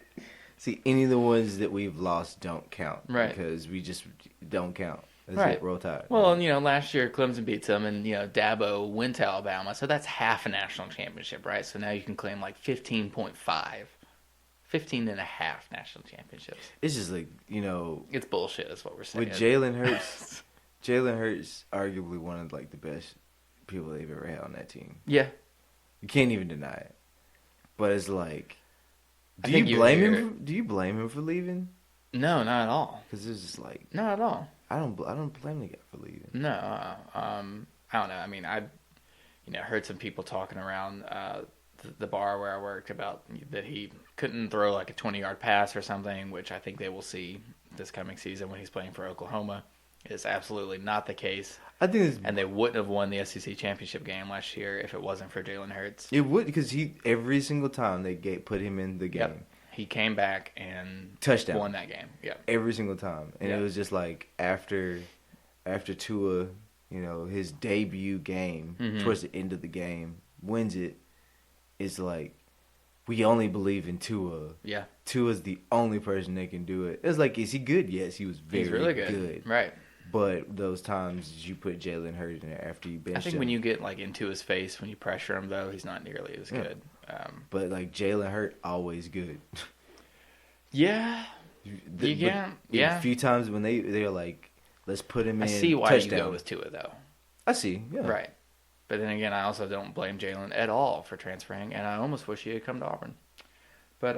See, any of the ones that we've lost don't count. Right. Because we just don't count. That's right. it. Roll Tide. Well, last year Clemson beats them, and Dabo went to Alabama, so that's half a national championship, right? So now you can claim like 15.5, 15 and a half national championships. It's just like it's bullshit. Is what we're saying. With Jalen Hurts, arguably one of like the best people they've ever had on that team. Yeah, you can't even deny it. But it's like, do you blame him? Do you blame him for leaving? No, not at all. Because it's just like not at all. I don't blame the guy for leaving. No, I don't know. I mean, I heard some people talking around the bar where I worked about that he couldn't throw like a 20-yard pass or something, which I think they will see this coming season when he's playing for Oklahoma. Is absolutely not the case. I think and they wouldn't have won the SEC championship game last year if it wasn't for Jalen Hurts. It would, because every single time they put him in the game. Yep. He came back and touchdown won that game. Yeah, every single time, and it was just like after Tua, his debut game towards the end of the game wins it. It's like we only believe in Tua. Yeah, Tua's the only person that can do it. It's like, is he good? Yes, he was very really good. Right. But those times you put Jalen Hurts in there after you benched him. I think when you get like into his face, when you pressure him, though, he's not nearly as good. But like Jalen Hurts, always good. Yeah. Yeah. A few times when they're like, let's put him in. I see why touchdown. You go with Tua, though. I see. Yeah. Right. But then again, I also don't blame Jalen at all for transferring, and I almost wish he had come to Auburn. But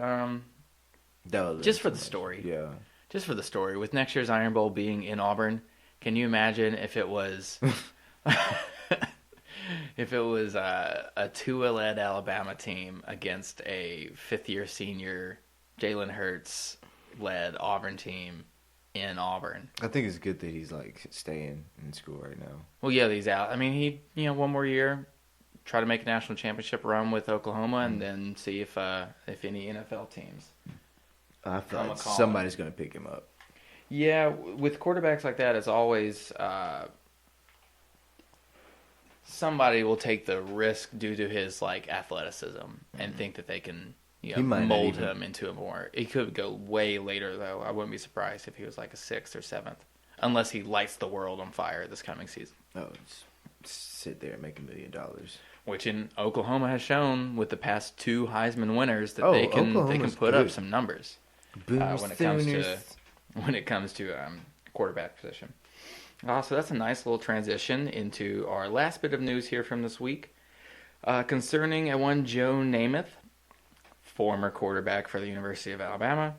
just for the story. Yeah. Just for the story, with next year's Iron Bowl being in Auburn, can you imagine if it was a Tua-led Alabama team against a fifth-year senior Jalen Hurts-led Auburn team in Auburn? I think it's good that he's like staying in school right now. Well, yeah, he's out. I mean, he one more year, try to make a national championship run with Oklahoma, and then see if any NFL teams. I feel like somebody's going to pick him up. Yeah, with quarterbacks like that, it's always somebody will take the risk due to his like athleticism and think that they can mold him into a more. He could go way later though. I wouldn't be surprised if he was like a 6th or 7th, unless he lights the world on fire this coming season. Oh, just sit there and make $1 million. Which in Oklahoma has shown with the past 2 Heisman winners that they can put up some numbers when it comes to quarterback position. So that's a nice little transition into our last bit of news here from this week concerning one Joe Namath, former quarterback for the University of Alabama,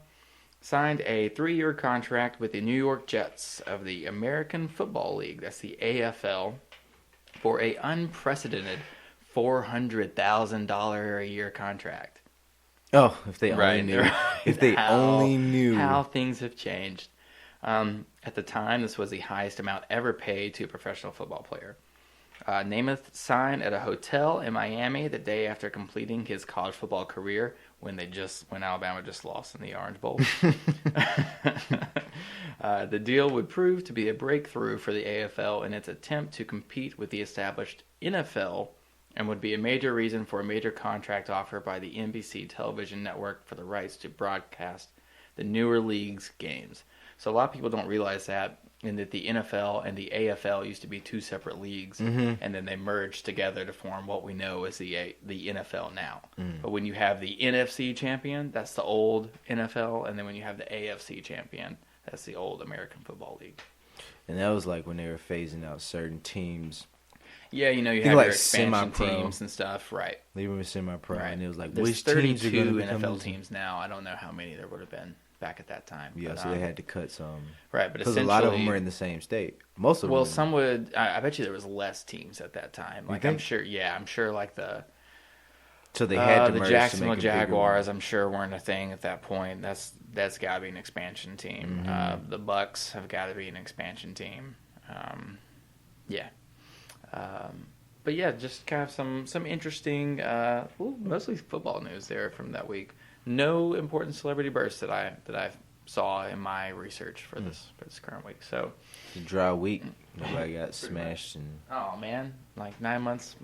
signed a 3-year contract with the New York Jets of the American Football League, that's the AFL, for a unprecedented $400,000 a year contract. Oh, if they only knew. If they only knew how things have changed. At the time, this was the highest amount ever paid to a professional football player. Namath signed at a hotel in Miami the day after completing his college football career when Alabama just lost in the Orange Bowl. The deal would prove to be a breakthrough for the AFL in its attempt to compete with the established NFL, and would be a major reason for a major contract offer by the NBC television network for the rights to broadcast the newer league's games. So a lot of people don't realize that, and that the NFL and the AFL used to be 2 separate leagues, and then they merged together to form what we know as the NFL now. But when you have the NFC champion, that's the old NFL, and then when you have the AFC champion, that's the old American Football League. And that was like when they were phasing out certain teams. Yeah, you have your expansion teams and stuff, right? They were semi-pro, right. And it was like, there's which 32 teams are going to NFL teams now. I don't know how many there would have been back at that time. Yeah, so they had to cut some. Right, but because a lot of them were in the same state. Most of them. Well, some would. I bet you there was less teams at that time. Like I'm sure. Yeah, I'm sure. Like So they had to the merge Jacksonville to make a bigger Jaguars, one. I'm sure, weren't a thing at that point. That's got to be an expansion team. The Bucks have got to be an expansion team. Yeah. But yeah, just kind of some interesting, mostly football news there from that week. No important celebrity bursts that I saw in my research for this current week. So It's a dry week. Nobody got smashed and oh man, like 9 months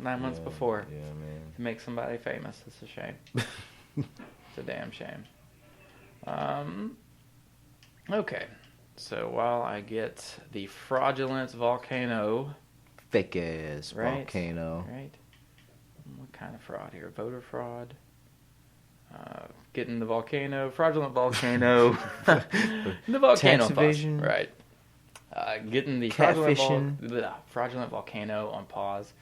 before Yeah, man. to make somebody famous. It's a shame. It's a damn shame. Okay, so while I get the fraudulent volcano, Fake ass right? volcano. Right. What kind of fraud here? Voter fraud. Getting the volcano, fraudulent volcano, the volcano Tax evasion. pause. Right. Getting the fraudulent volcano on pause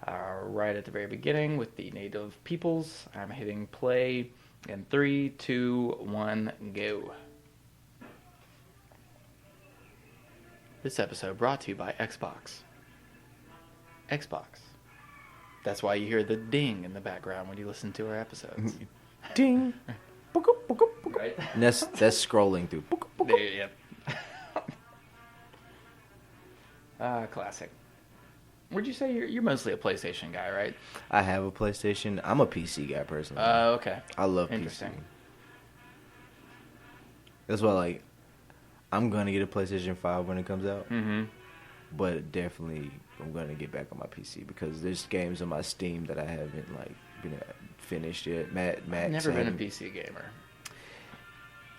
right at the very beginning with the native peoples. I'm hitting play in 3, 2, 1, go. This episode brought to you by Xbox. Xbox. That's why you hear the ding in the background when you listen to our episodes. Ding. Right? And that's scrolling through. Yep. Classic. Would you say you're mostly a PlayStation guy, right? I have a PlayStation. I'm a PC guy personally. Okay. I love Interesting. PC. That's why, like, I'm gonna get a PlayStation 5 when it comes out. Mm-hmm. But definitely, I'm gonna get back on my PC because there's games on my Steam that I haven't been finished yet. Max, I've never been a PC gamer.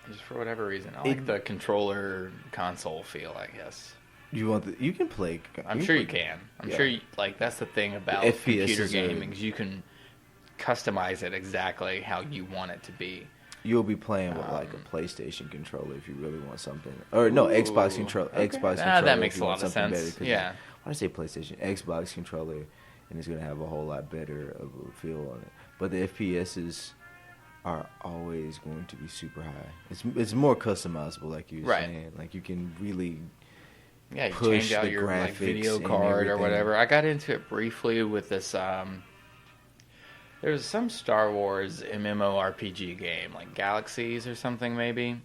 Just for whatever reason, I like the controller console feel. I guess You can play. I'm sure you can. I'm sure that's the thing about FPS computer is gaming is you can customize it exactly how you want it to be. You'll be playing with like a PlayStation controller if you really want something, or no, Xbox controller. Okay. Xbox controller. That if makes you a want lot of something sense. better, Yeah. When I say PlayStation, Xbox controller, and it's gonna have a whole lot better of a feel on it. But the FPSs are always going to be super high. It's more customizable, like you were saying. Like you can really you push change out the your graphics video and card or everything. whatever. I got into it briefly with this. There was some Star Wars MMORPG game, like Galaxies or something maybe,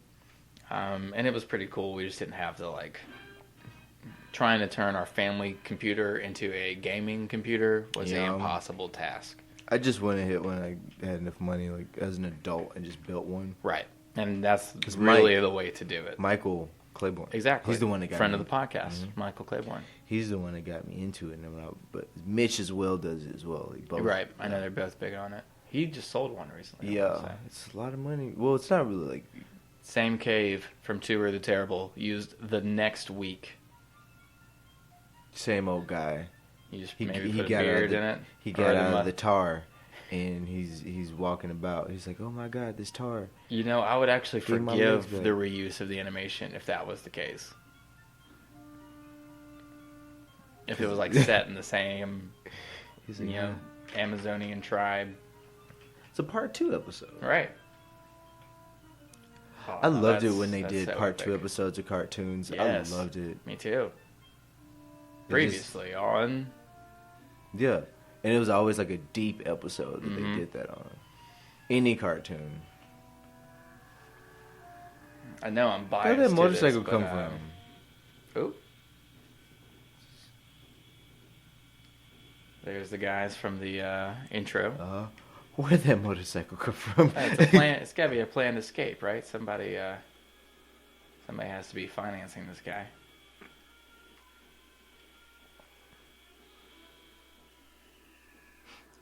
and it was pretty cool. We just didn't have to trying to turn our family computer into a gaming computer was an impossible task. I just went ahead when I had enough money, like as an adult, and just built one. Right, and that's really the way to do it. Michael Claiborne. Exactly. He's the one that got friend me. of the podcast, Michael Claiborne. He's the one that got me into it. But Mitch as well does it as well. Like both. Right, I know they're both big on it. He just sold one recently. Yeah, it's a lot of money. Well, it's not really like... Same cave from Turu the Terrible used the next week. Same old guy. You just maybe put a beard in it. He got out of the tar, and he's walking about. He's like, oh my god, this tar. You know, I would actually Give my legs forgive back. the reuse of the animation if that was the case. If it was set in the same, He's like, Amazonian tribe. It's a part 2 episode. Right. Oh, I loved it when they did so part 2 epic. episodes of cartoons. Yes. I loved it. Me too. It Previously on... Yeah. And it was always like a deep episode that they did that on. Any cartoon. I know I'm biased. Where did that motorcycle to this, come but, from? Ooh. There's the guys from the intro. Where did that motorcycle come from? It's a plan. It's got to be a planned escape, right? Somebody has to be financing this guy.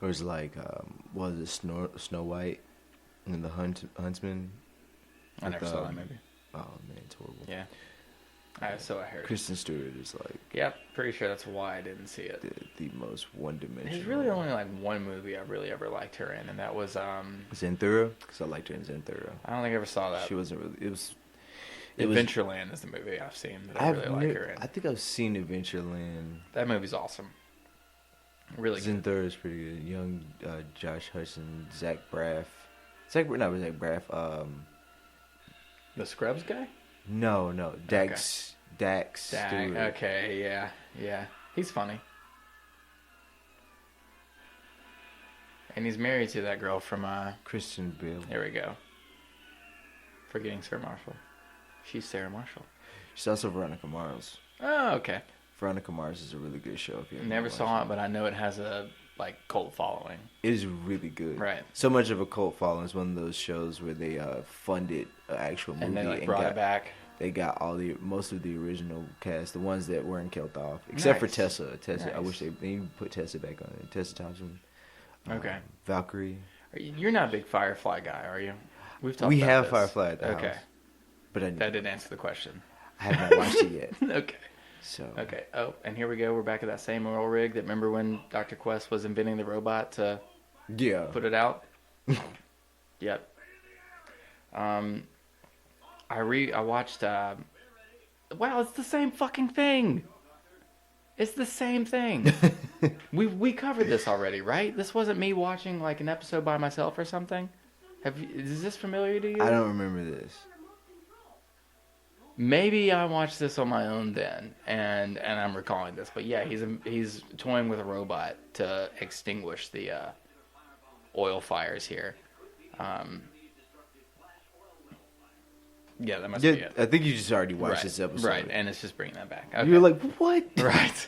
Or it's like, was it Snow White and the Huntsman? I never saw that movie. Oh man, it's horrible. Yeah. So I heard. Kristen Stewart is like Yep, pretty sure that's why I didn't see it. the most one-dimensional. There's really only one movie I really ever liked her in, and that was Zenthura, because I liked her in Zenthura. I don't think I ever saw that. She wasn't really. It was. Adventureland is the movie I've seen that I really like her in. I think I've seen Adventureland. That movie's awesome. Really good. Zenthura is pretty good. Young Josh Hudson, Zach Braff. Not Zach Braff. The Scrubs guy? No, Dax. Dax Stewart. Okay, yeah. He's funny. And he's married to that girl from, Christian Bale. there we go. Forgetting Sarah Marshall. She's Sarah Marshall. She's also Veronica Mars. Oh, okay. Veronica Mars is a really good show. If you Never saw it, but I know it has a, like, cult following. It is really good. Right. So much of a cult following. It's one of those shows where they funded an actual movie. And they, like, brought it back. They got most of the original cast, the ones that weren't killed off, except for Tessa. Nice. I wish they even put Tessa back on it. Tessa Thompson. Okay. Valkyrie. You're not a big Firefly guy, are you? We have Firefly at the house. Okay. But that didn't answer the question. I have not watched it yet. Okay. So. Okay. Oh, and here we go. We're back at that same oil rig that remember when Dr. Quest was inventing the robot to put it out? Yep. I watched, wow, it's the same fucking thing. It's the same thing. We covered this already, right? This wasn't me watching like an episode by myself or something. Is this familiar to you? I don't remember this. Maybe I watched this on my own then, and I'm recalling this. But yeah, he's toying with a robot to extinguish the oil fires here. Yeah, that must be it. I think you just already watched this episode. Right, and it's just bringing that back. Okay. You're like, what? Right.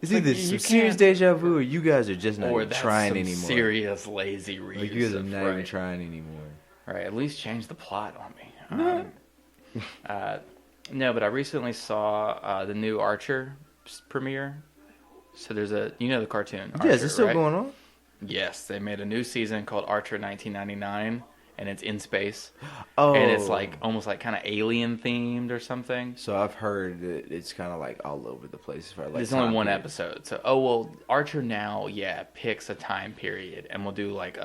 It's either some serious deja vu or you guys are just not or even trying some anymore. serious lazy reuse. Like you guys are not even trying anymore. Right, at least change the plot on me. No, but I recently saw the new Archer premiere. So there's the cartoon. Archer, is it still going on? Yes, they made a new season called Archer 1999. And it's in space. Oh. And it's like almost like kind of alien themed or something. So I've heard that it's kind of like all over the place. For like there's only one episode. So, Archer now, picks a time period. And we'll do like,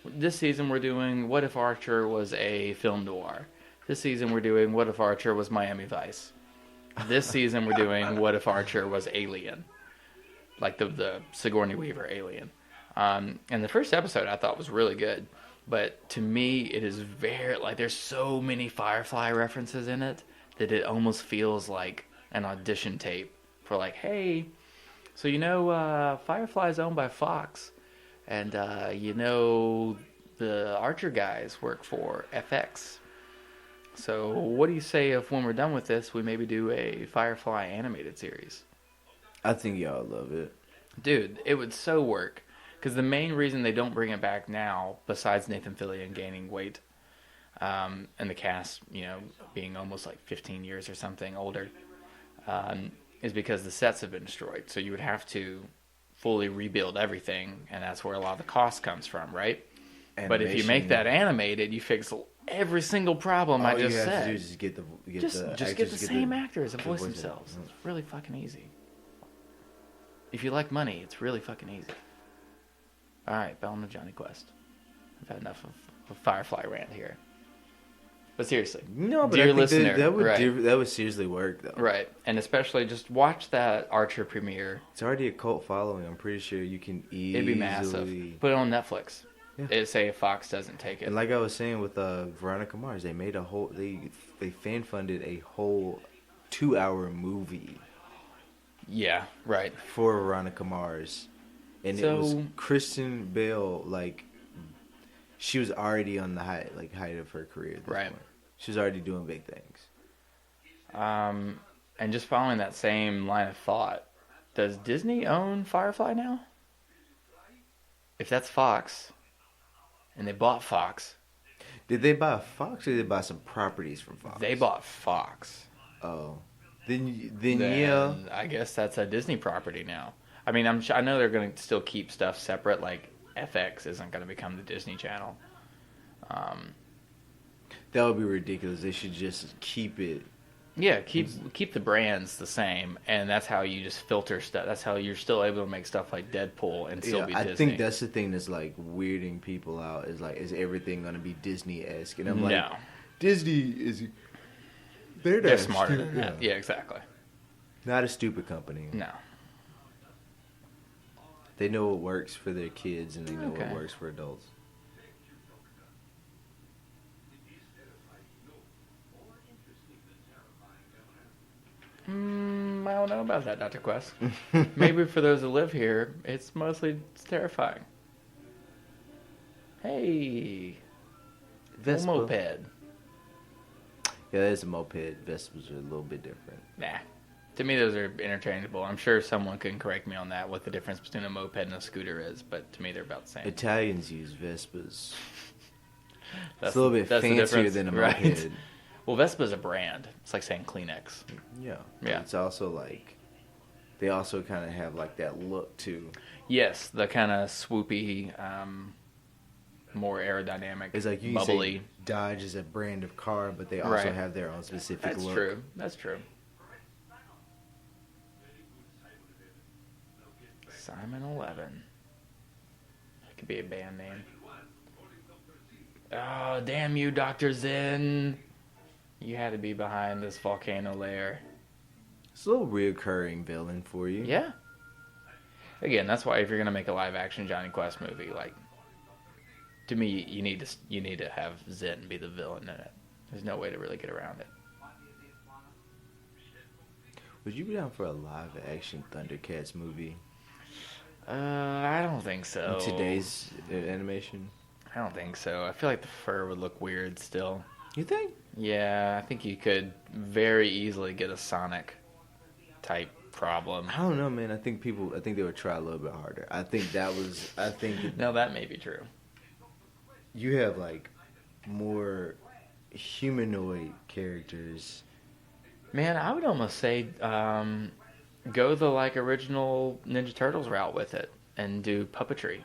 this season we're doing What If Archer was a film noir? This season we're doing What If Archer was Miami Vice? This season we're doing What If Archer was Alien? Like the Sigourney Weaver Alien. And the first episode I thought was really good. But to me, it is very, like, there's so many Firefly references in it that it almost feels like an audition tape for, like, hey, so Firefly is owned by Fox. And, the Archer guys work for FX. So what do you say if when we're done with this, we maybe do a Firefly animated series? I think y'all love it. Dude, it would so work. Because the main reason they don't bring it back now, besides Nathan Fillion gaining weight, and the cast, being almost like 15 years or something older, is because the sets have been destroyed. So you would have to fully rebuild everything, and that's where a lot of the cost comes from, right? Animation. But if you make that animated, you fix every single problem I just said. All you have to do is get the same actors and voice themselves. It's really fucking easy. If you like money, it's really fucking easy. All right, Bell and Jonny Quest. I've had enough of a Firefly rant here. But seriously, dear listener, that would seriously work though. Right, and especially just watch that Archer premiere. It's already a cult following. I'm pretty sure you can easily. It'd be massive. Put it on Netflix. Yeah. Say if Fox doesn't take it. And like I was saying with Veronica Mars, they made they fan funded a whole 2-hour movie. Yeah, right. For Veronica Mars. And it was Kristen Bale, like, she was already on the height of her career at this point. She was already doing big things. And just following that same line of thought, does Disney own Firefly now? If that's Fox, and they bought Fox. Did they buy Fox or did they buy some properties from Fox? They bought Fox. Oh. Then yeah. I guess that's a Disney property now. I mean, I know they're going to still keep stuff separate. Like FX isn't going to become the Disney Channel. That would be ridiculous. They should just keep it. Yeah, keep the brands the same, and that's how you just filter stuff. That's how you're still able to make stuff like Deadpool and still be Disney. I think that's the thing that's like weirding people out. Is everything going to be Disney-esque? And I'm like, no. Disney is. They're smarter than that. Yeah, exactly. Not a stupid company. No. They know what works for their kids, and they know what works for adults. I don't know about that, Dr. Quest. Maybe for those who live here, it's terrifying. Hey, Vespa. moped. Yeah, that is a moped. Vespas are a little bit different. Nah. To me, those are interchangeable. I'm sure someone can correct me on that, what the difference between a moped and a scooter is, but to me, they're about the same. Italians use Vespas. That's It's a little bit that's the fancier difference, than a right? moped. Well, Vespa's a brand. It's like saying Kleenex. Yeah. Yeah. It's also like, they also kind of have like that look too. Yes, the kind of swoopy, more aerodynamic, It's like you bubbly. say Dodge is a brand of car, but they also Right. have their own specific That's look. true. That's true. Simon 11. That could be a band name. Oh, damn you, Dr. Zen. You had to be behind this volcano layer. It's a little reoccurring villain for you. Yeah. Again, that's why if you're gonna make a live action Jonny Quest movie, like, to me, you need to have Zen be the villain in it. There's no way to really get around it. Would you be down for a live action Thundercats movie? I don't think so. In today's animation? I don't think so. I feel like the fur would look weird still. You think? Yeah, I think you could very easily get a Sonic type problem. I don't know, man. I think they would try a little bit harder. I think Now that may be true. you have like more humanoid characters. Man, I would almost say go the like original Ninja Turtles route with it and do puppetry.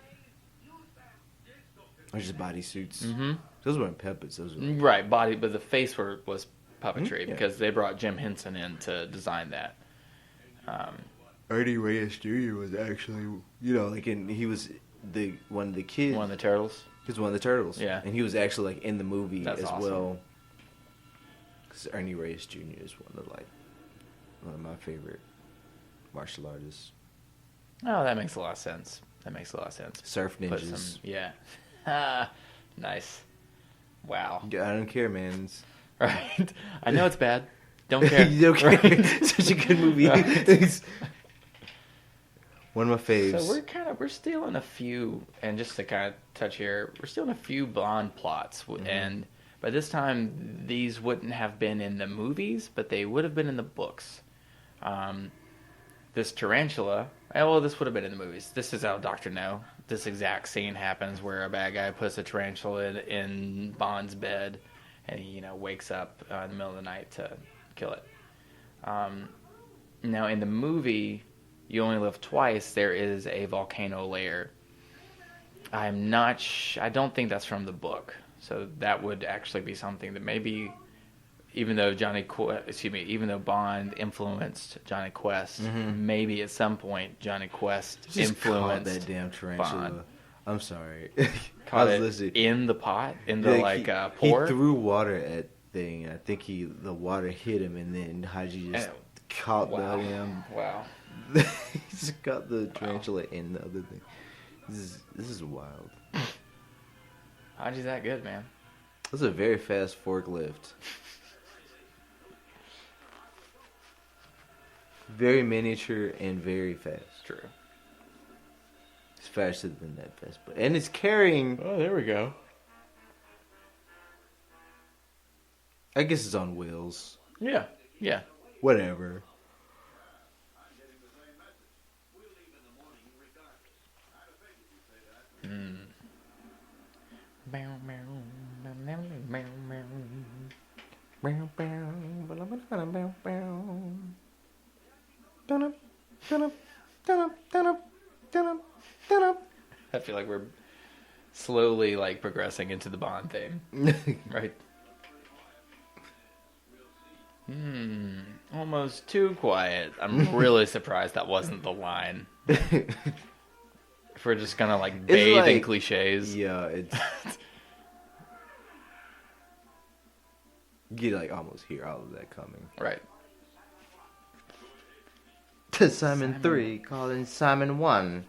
Or just bodysuits. Mm-hmm. Those weren't puppets. Those were Right, body, but the face was puppetry Yeah. because they brought Jim Henson in to design that. Eddie Reyes Jr. was actually, he was one of the kids. One of the turtles. He was one of the turtles. Yeah. And he was actually like in the movie That's as awesome. well. Because Ernie Reyes Jr. is one of my favorite martial artists. Oh, that makes a lot of sense. Surf Put ninjas. some, yeah. Ah, nice. Wow. Yeah, I don't care, man. Right. I know it's bad. Don't care. You don't care. Right? Such a good movie. Right. It's one of my faves. So we're stealing a few, and just to kind of touch here, we're stealing a few Bond plots, and by this time these wouldn't have been in the movies, but they would have been in the books. This tarantula, this would have been in the movies. This is how Dr. No. This exact scene happens where a bad guy puts a tarantula in Bond's bed, and he wakes up in the middle of the night to kill it. Now in the movie, You Only Live Twice, there is a volcano layer. I don't think that's from the book, so that would actually be something that maybe, even though Bond influenced Jonny Quest, maybe at some point Jonny Quest Just influenced caught that damn tarantula. Bond. I'm sorry. Caught I it was listening. in the pot, in the He pour. threw water at thing. I think the water hit him, and then Haji just caught the damn. Wow. He just got the tarantula in the other thing. This is wild. Haji's that good, man. That's a very fast forklift. Very miniature and very fast. True. It's faster than that Vespa. And it's carrying... Oh, there we go. I guess it's on wheels. Yeah. Whatever. I feel like we're slowly progressing into the Bond theme, right? Almost too quiet. I'm really surprised that wasn't the line. If we're just gonna bathe in cliches. Yeah, it's... You almost hear all of that coming. Right. Simon 3 calling Simon 1.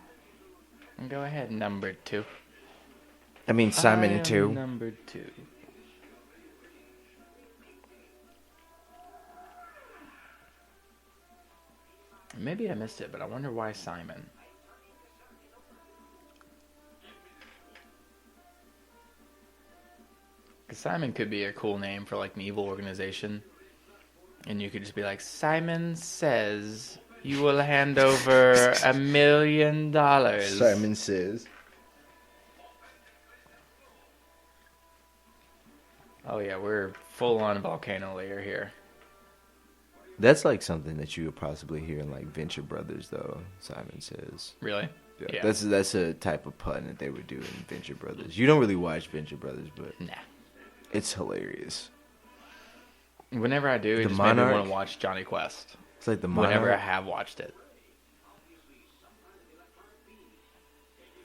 Go ahead, number 2. I mean Simon I am 2. Number 2. Maybe I missed it, but I wonder why Simon. Simon could be a cool name for like an evil organization. And you could just be like, Simon says you will hand over $1 million. Simon says. Oh yeah, we're full on Volcano layer here. That's like something that you would possibly hear in like Venture Brothers, though. Simon says. Really? Yeah. That's a type of pun that they would do in Venture Brothers. You don't really watch Venture Brothers, but Nah. it's hilarious. Whenever I do, it The just made me Monarch? want to watch Jonny Quest. It's like the Monarch. Whenever I have watched it.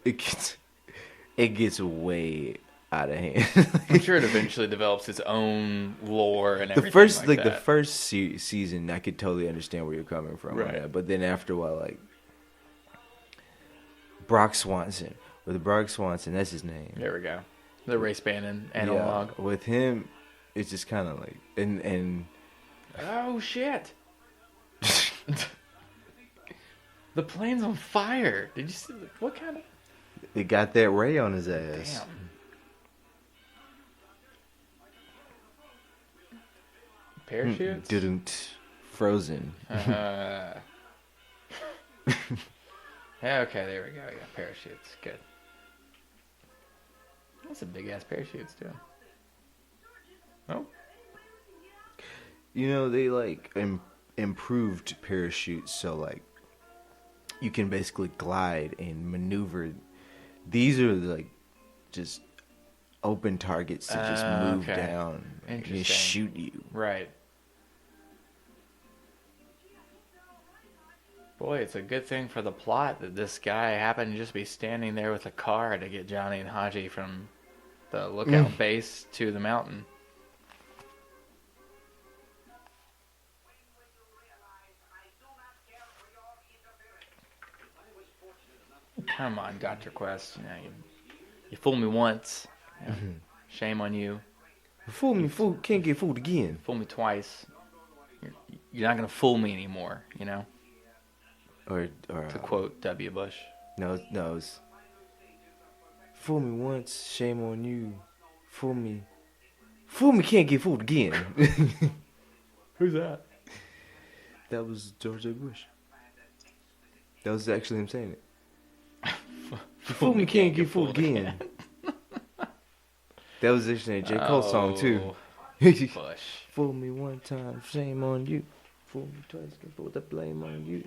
It gets way out of hand. I'm sure it eventually develops its own lore and everything. The first season, I could totally understand where you're coming from, on Right? that. But then after a while, like Brock Swanson, that's his name. There we go. The Ray Spannon analog. Yeah, with him, it's just kind of like and. Oh shit! The plane's on fire. Did you see what kind of? It got that ray on his ass. Damn. Parachutes? Didn't frozen. Yeah, okay, there we go. Yeah, parachutes. Good. That's a big ass parachutes too. Oh. You know, they like improved parachutes, so like you can basically glide and maneuver. These are like just open targets to just move down and shoot you. Right. Boy, it's a good thing for the plot that this guy happened to just be standing there with a car to get Johnny and Haji from the lookout base to the mountain. Come on, Dr. Quest. You know, you fooled me once. You know, shame on you. Fool me, can't get fooled again. Fool me twice. You're not gonna fool me anymore. You know. Or To quote W. Bush. No, it's fool me once, shame on you. Fool me, can't get fooled again. Who's that? That was George W. Bush. That was actually him saying it. Fool me, can't get fooled again. That was actually a J. Cole song too. Bush. Fool me one time, shame on you. Fool me twice, can put the blame on you.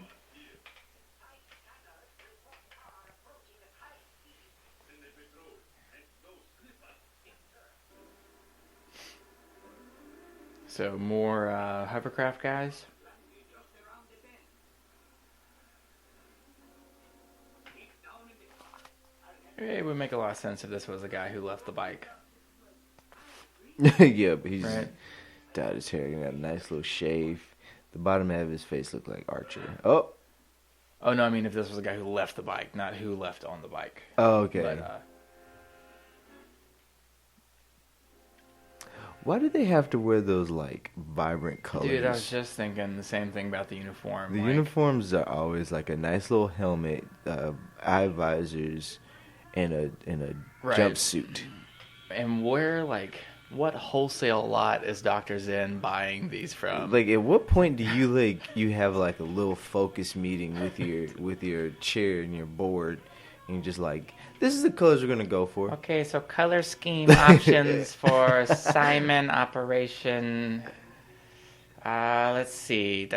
So more hovercraft guys. It would make a lot of sense if this was a guy who left the bike. Yeah, but he's Right. dyed his hair. He got a nice little shave. The bottom half of his face looked like Archer. Oh, no, I mean if this was a guy who left the bike, not who left on the bike. okay. But, why do they have to wear those like vibrant colors? dude, I was just thinking the same thing about the uniform. The like, uniforms are always like a nice little helmet, eye visors, and a Right. jumpsuit. And where, like, what wholesale lot is Dr. Zen buying these from? Like, at what point do you have like a little focus meeting with your chair and your board, and you're just like, this is the colors we're gonna go for. Okay, so color scheme options for Simon operation. Let's see. We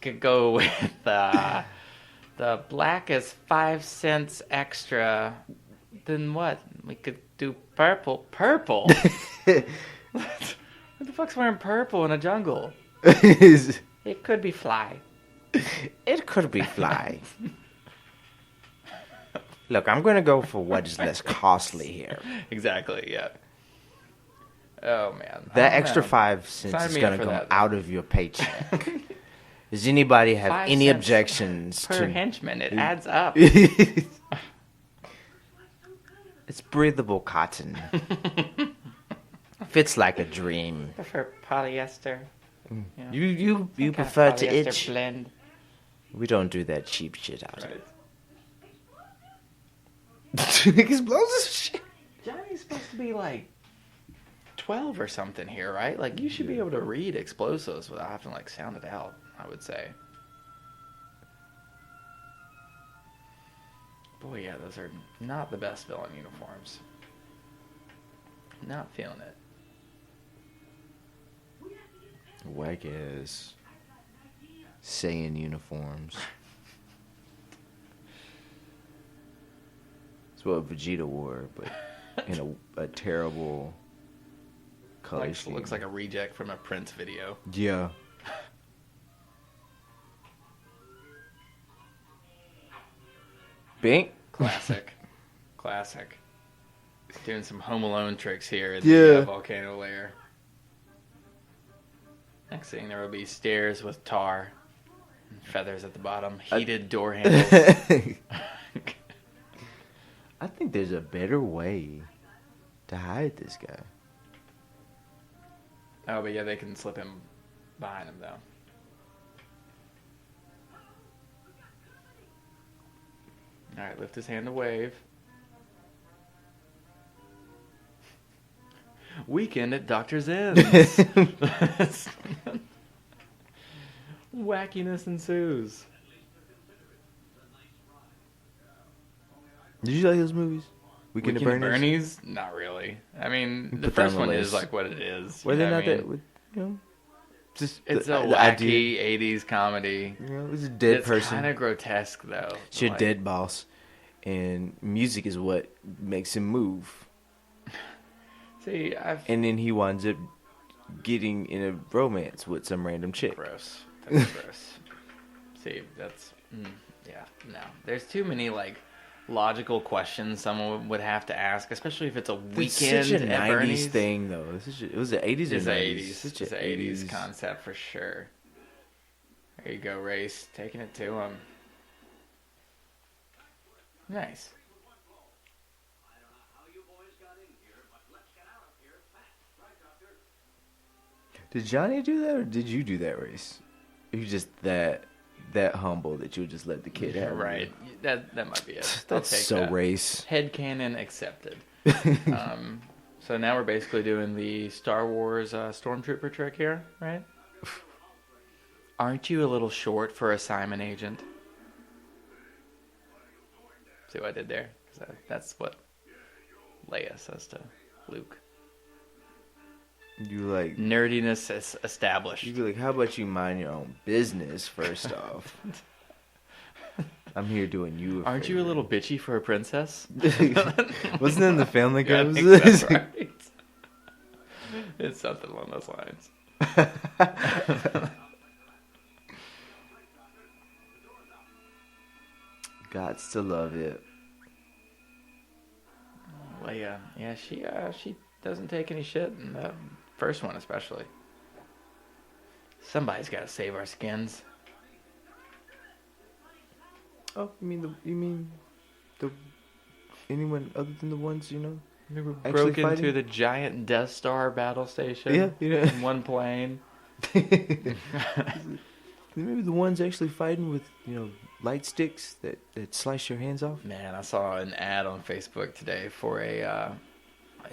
could go with the black is 5 cents extra. Then what? We could do purple. Purple? Who the fuck's wearing purple in a jungle? It could be fly. It could be fly. Look, I'm going to go for what is less costly here. Exactly, yeah. Oh, man. That extra 5 cents Sign is me going up to for come that. out of your paycheck. Does anybody have 5 any cents objections per to... henchman? It adds up. It's breathable cotton. Fits like a dream. Prefer polyester. Yeah. You Some kind of prefer to polyester itch? blend. We don't do that cheap shit out Right. here. Niggas blows this shit. Johnny's supposed to be like 12 or something here, right? Like, you should be able to read explosives without having to, like, sound it out, I would say. Boy, yeah, those are not the best villain uniforms. Not feeling it. Whack ass Saiyan uniforms. It's what Vegeta wore, but in a terrible color Like, scheme. looks like a reject from a Prince video. Yeah. Bink. Classic. Classic. Doing some Home Alone tricks here in Yeah. the volcano layer. Next thing, there will be stairs with tar and feathers at the bottom, heated door handles. I think there's a better way to hide this guy. Oh, but yeah, they can slip him behind him, though. Alright, lift his hand to wave. Weekend at Dr. Zen's. Wackiness ensues. Did you like those movies? Weekend at Bernie's? Not really. I mean, the Put that first on the one is list. like what it is. Were you they know not what I mean? that? With, you know, just It's the a the wacky idea. 80s comedy. You know, it's a dead It's person. kind of grotesque, though. It's your Like, dead boss, and music is what makes him move. See, And then he winds up getting in a romance with some random chick. Gross. That's gross. See, that's... yeah, no. There's too many, like, logical questions someone would have to ask, especially if it's a weekend It's such a at 90s Bernie's. thing, though. It was the 80s or It's the 90s? 80s. Such It's a the 80s concept for sure. There you go, Race. Taking it to him. Nice. Did Johnny do that, or did you do that, Race? You just that humble that you would just let the kid have it? Right. That might be it. I'll That's take so that. Race. Headcanon accepted. So now we're basically doing the Star Wars Stormtrooper trick here, right? Aren't you a little short for a Simon agent? See what I did there? 'Cause that's what Leia says to Luke. You like Nerdiness is established. you be like, how about you mind your own business first off? I'm here doing you. Aren't you a little bitchy for a princess? Wasn't it in the Family Yeah, I Guy? think that's right. It's something along those lines. Gots to love it. Leia, yeah, she doesn't take any shit in the first one, especially. Somebody's got to save our skins. Oh, you mean the anyone other than the ones you know? We were Actually broke into fighting? the giant Death Star battle station. Yeah, yeah. In one plane. Maybe the ones actually fighting with light sticks that slice your hands off. Man, I saw an ad on Facebook today for it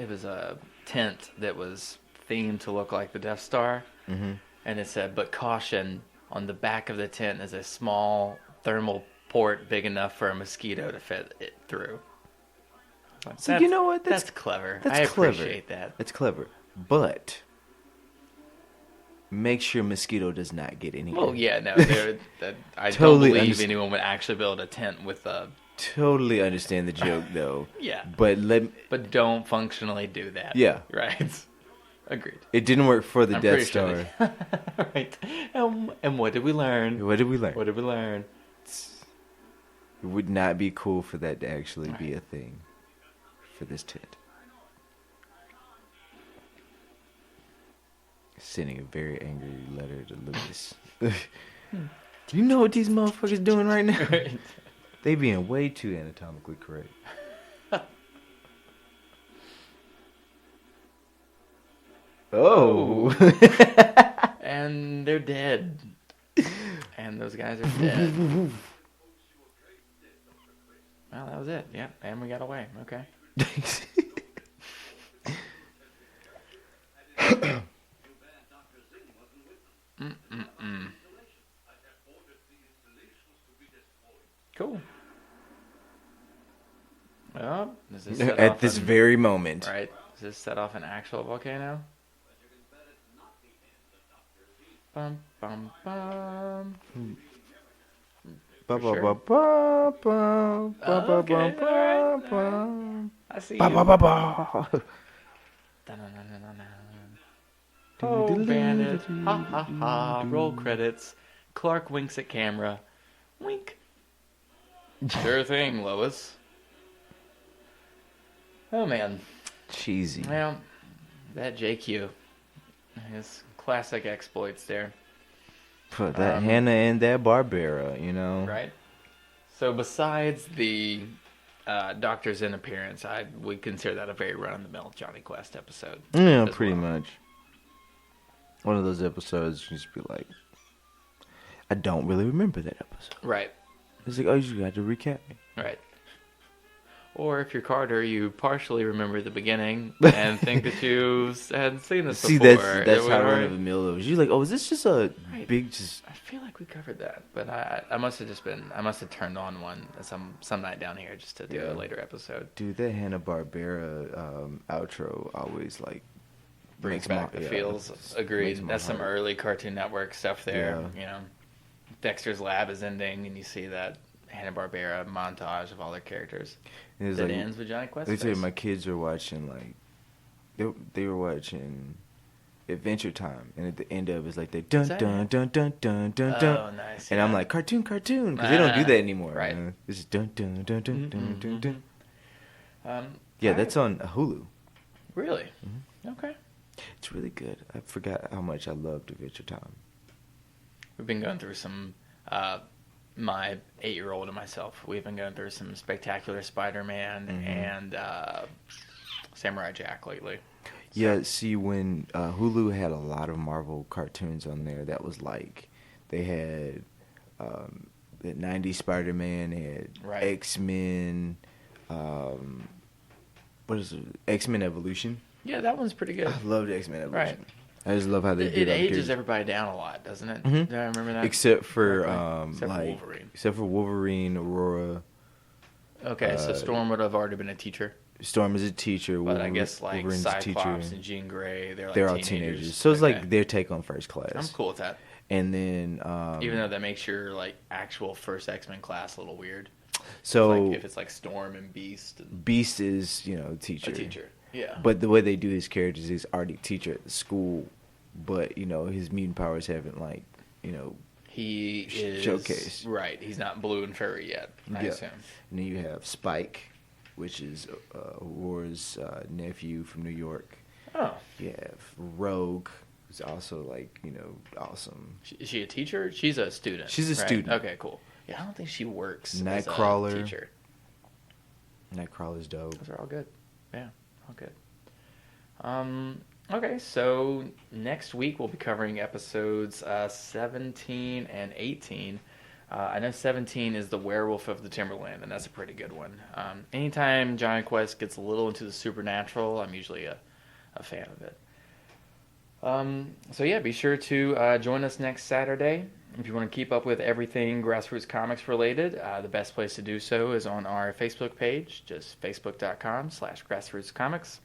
was a tent that was themed to look like the Death Star. Mm-hmm. And it said, but caution, on the back of the tent is a small thermal port big enough for a mosquito to fit it through. Like, So you know what? That's clever. That's I clever. appreciate that. It's clever, but make sure mosquito does not get any. Well, yeah, no, I Totally don't believe underst- anyone would actually build a tent with a... Totally understand the joke though. Yeah. But But don't functionally do that. Yeah. Right. Agreed. it didn't work for the I'm Death pretty Star. sure right. And what did we learn? What did we learn? What did we learn? It would not be cool for that to actually be a thing for this tent. Sending a very angry letter to Lucas. Do you know what these motherfuckers doing right now? Right. They being way too anatomically correct. Oh. And they're dead. And those guys are dead. Well, that was it. Yep. And we got away. Okay. Is this set At off this an- very moment. Right? Does this set off an actual volcano? Bum, bum, bum. Ba, ba, sure. ba, ba, ba, ba, ba, Okay, ba, all right, ba, I see ba, you. ba, ba, ba. Dun-dun-dun-dun-dun. Oh, bandit. Ha ha ha. Roll credits. Clark winks at camera. Wink. Sure thing, Lois. Oh, man. Cheesy. Well, that JQ. His classic exploits there. Put that Hannah and that Barbara, Right? So besides the Doctor's in appearance, I would consider that a very run-of-the-mill Jonny Quest episode. Yeah, as pretty well. much. One of those episodes, you just be like, I don't really remember that episode. Right. It's like, oh, you got to recap me. Right. Or if you're Carter, you partially remember the beginning and think that you hadn't seen this See, before. that's how run of the mill is. You're like, oh, is this just a big just? I feel like we covered that, but I must have turned on one some night down here just to do a later episode. Dude, that Hanna-Barbera outro always like Brings makes back my- the yeah, feels. makes Agreed. my That's some heart- early Cartoon Network stuff there. Yeah. Dexter's Lab is ending, and you see that Hanna-Barbera montage of all their characters. And it's That like, ends with Jonny Quest. They say face. my kids are watching they were watching Adventure Time, and at the end of it's like they dun Is that dun it? dun dun dun dun Oh, dun, nice. and I'm yeah. like cartoon because they don't do that anymore. Right. It's just dun dun dun dun dun dun dun. Yeah, alright. that's on Hulu. Really? Mm-hmm. Okay. It's really good. I forgot how much I loved Adventure Time. We've been going through some, my 8-year-old and myself, we've been going through some Spectacular Spider-Man and Samurai Jack lately. Yeah, see, when Hulu had a lot of Marvel cartoons on there, that was like, they had the 90s Spider-Man, they had Right. X-Men, what is it? X-Men Evolution. Yeah, that one's pretty good. I loved X-Men Evolution. Right. I just love how they It did ages everybody down a lot, doesn't it? Mhm. Do I remember that? Except for, Okay. Except for Wolverine. Except for Wolverine, Aurora. Okay, so Storm would have already been a teacher. Storm is a teacher. But I guess like Wolverine's a Cyclops and Jean Grey, they're all teenagers. teenagers. So it's Okay. like their take on First Class. I'm cool with that. And then Even though that makes your like actual first X-Men class a little weird. so Like if it's like Storm and Beast and Beast is, teacher. a teacher. Yeah. But the way they do his characters is already a teacher at the school, but his mutant powers haven't he is showcased. Right. He's not blue and furry yet, I assume. And then you have Spike, which is Aurora's nephew from New York. Oh. You have Rogue, who's also awesome. Is she a teacher? She's a student. She's a right? student. Okay, cool. Yeah, I don't think she works as a Nightcrawler. teacher. Nightcrawler's dope. Those are all good. Yeah, all good. Okay, so next week we'll be covering episodes 17 and 18. I know 17 is the Werewolf of the Timberland, and that's a pretty good one. Anytime Jonny Quest gets a little into the supernatural, I'm usually a fan of it. So yeah, be sure to join us next Saturday. If you want to keep up with everything Grassroots Comics related, the best place to do so is on our Facebook page, just facebook.com/grassrootscomics.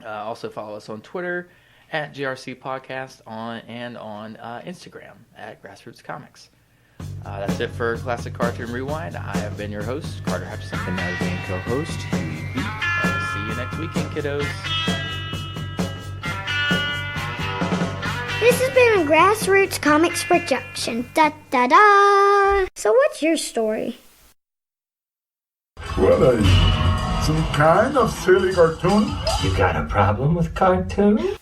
Also follow us on Twitter at GRC Podcast and on Instagram at Grassroots Comics. That's it for Classic Cartoon Rewind. I have been your host, Carter Hutchison. And I've been co-host Huey B. I'll see you next weekend, kiddos. This has been a Grassroots Comics production. Da da da! So what's your story? What are you? Some kind of silly cartoon? You got a problem with cartoons?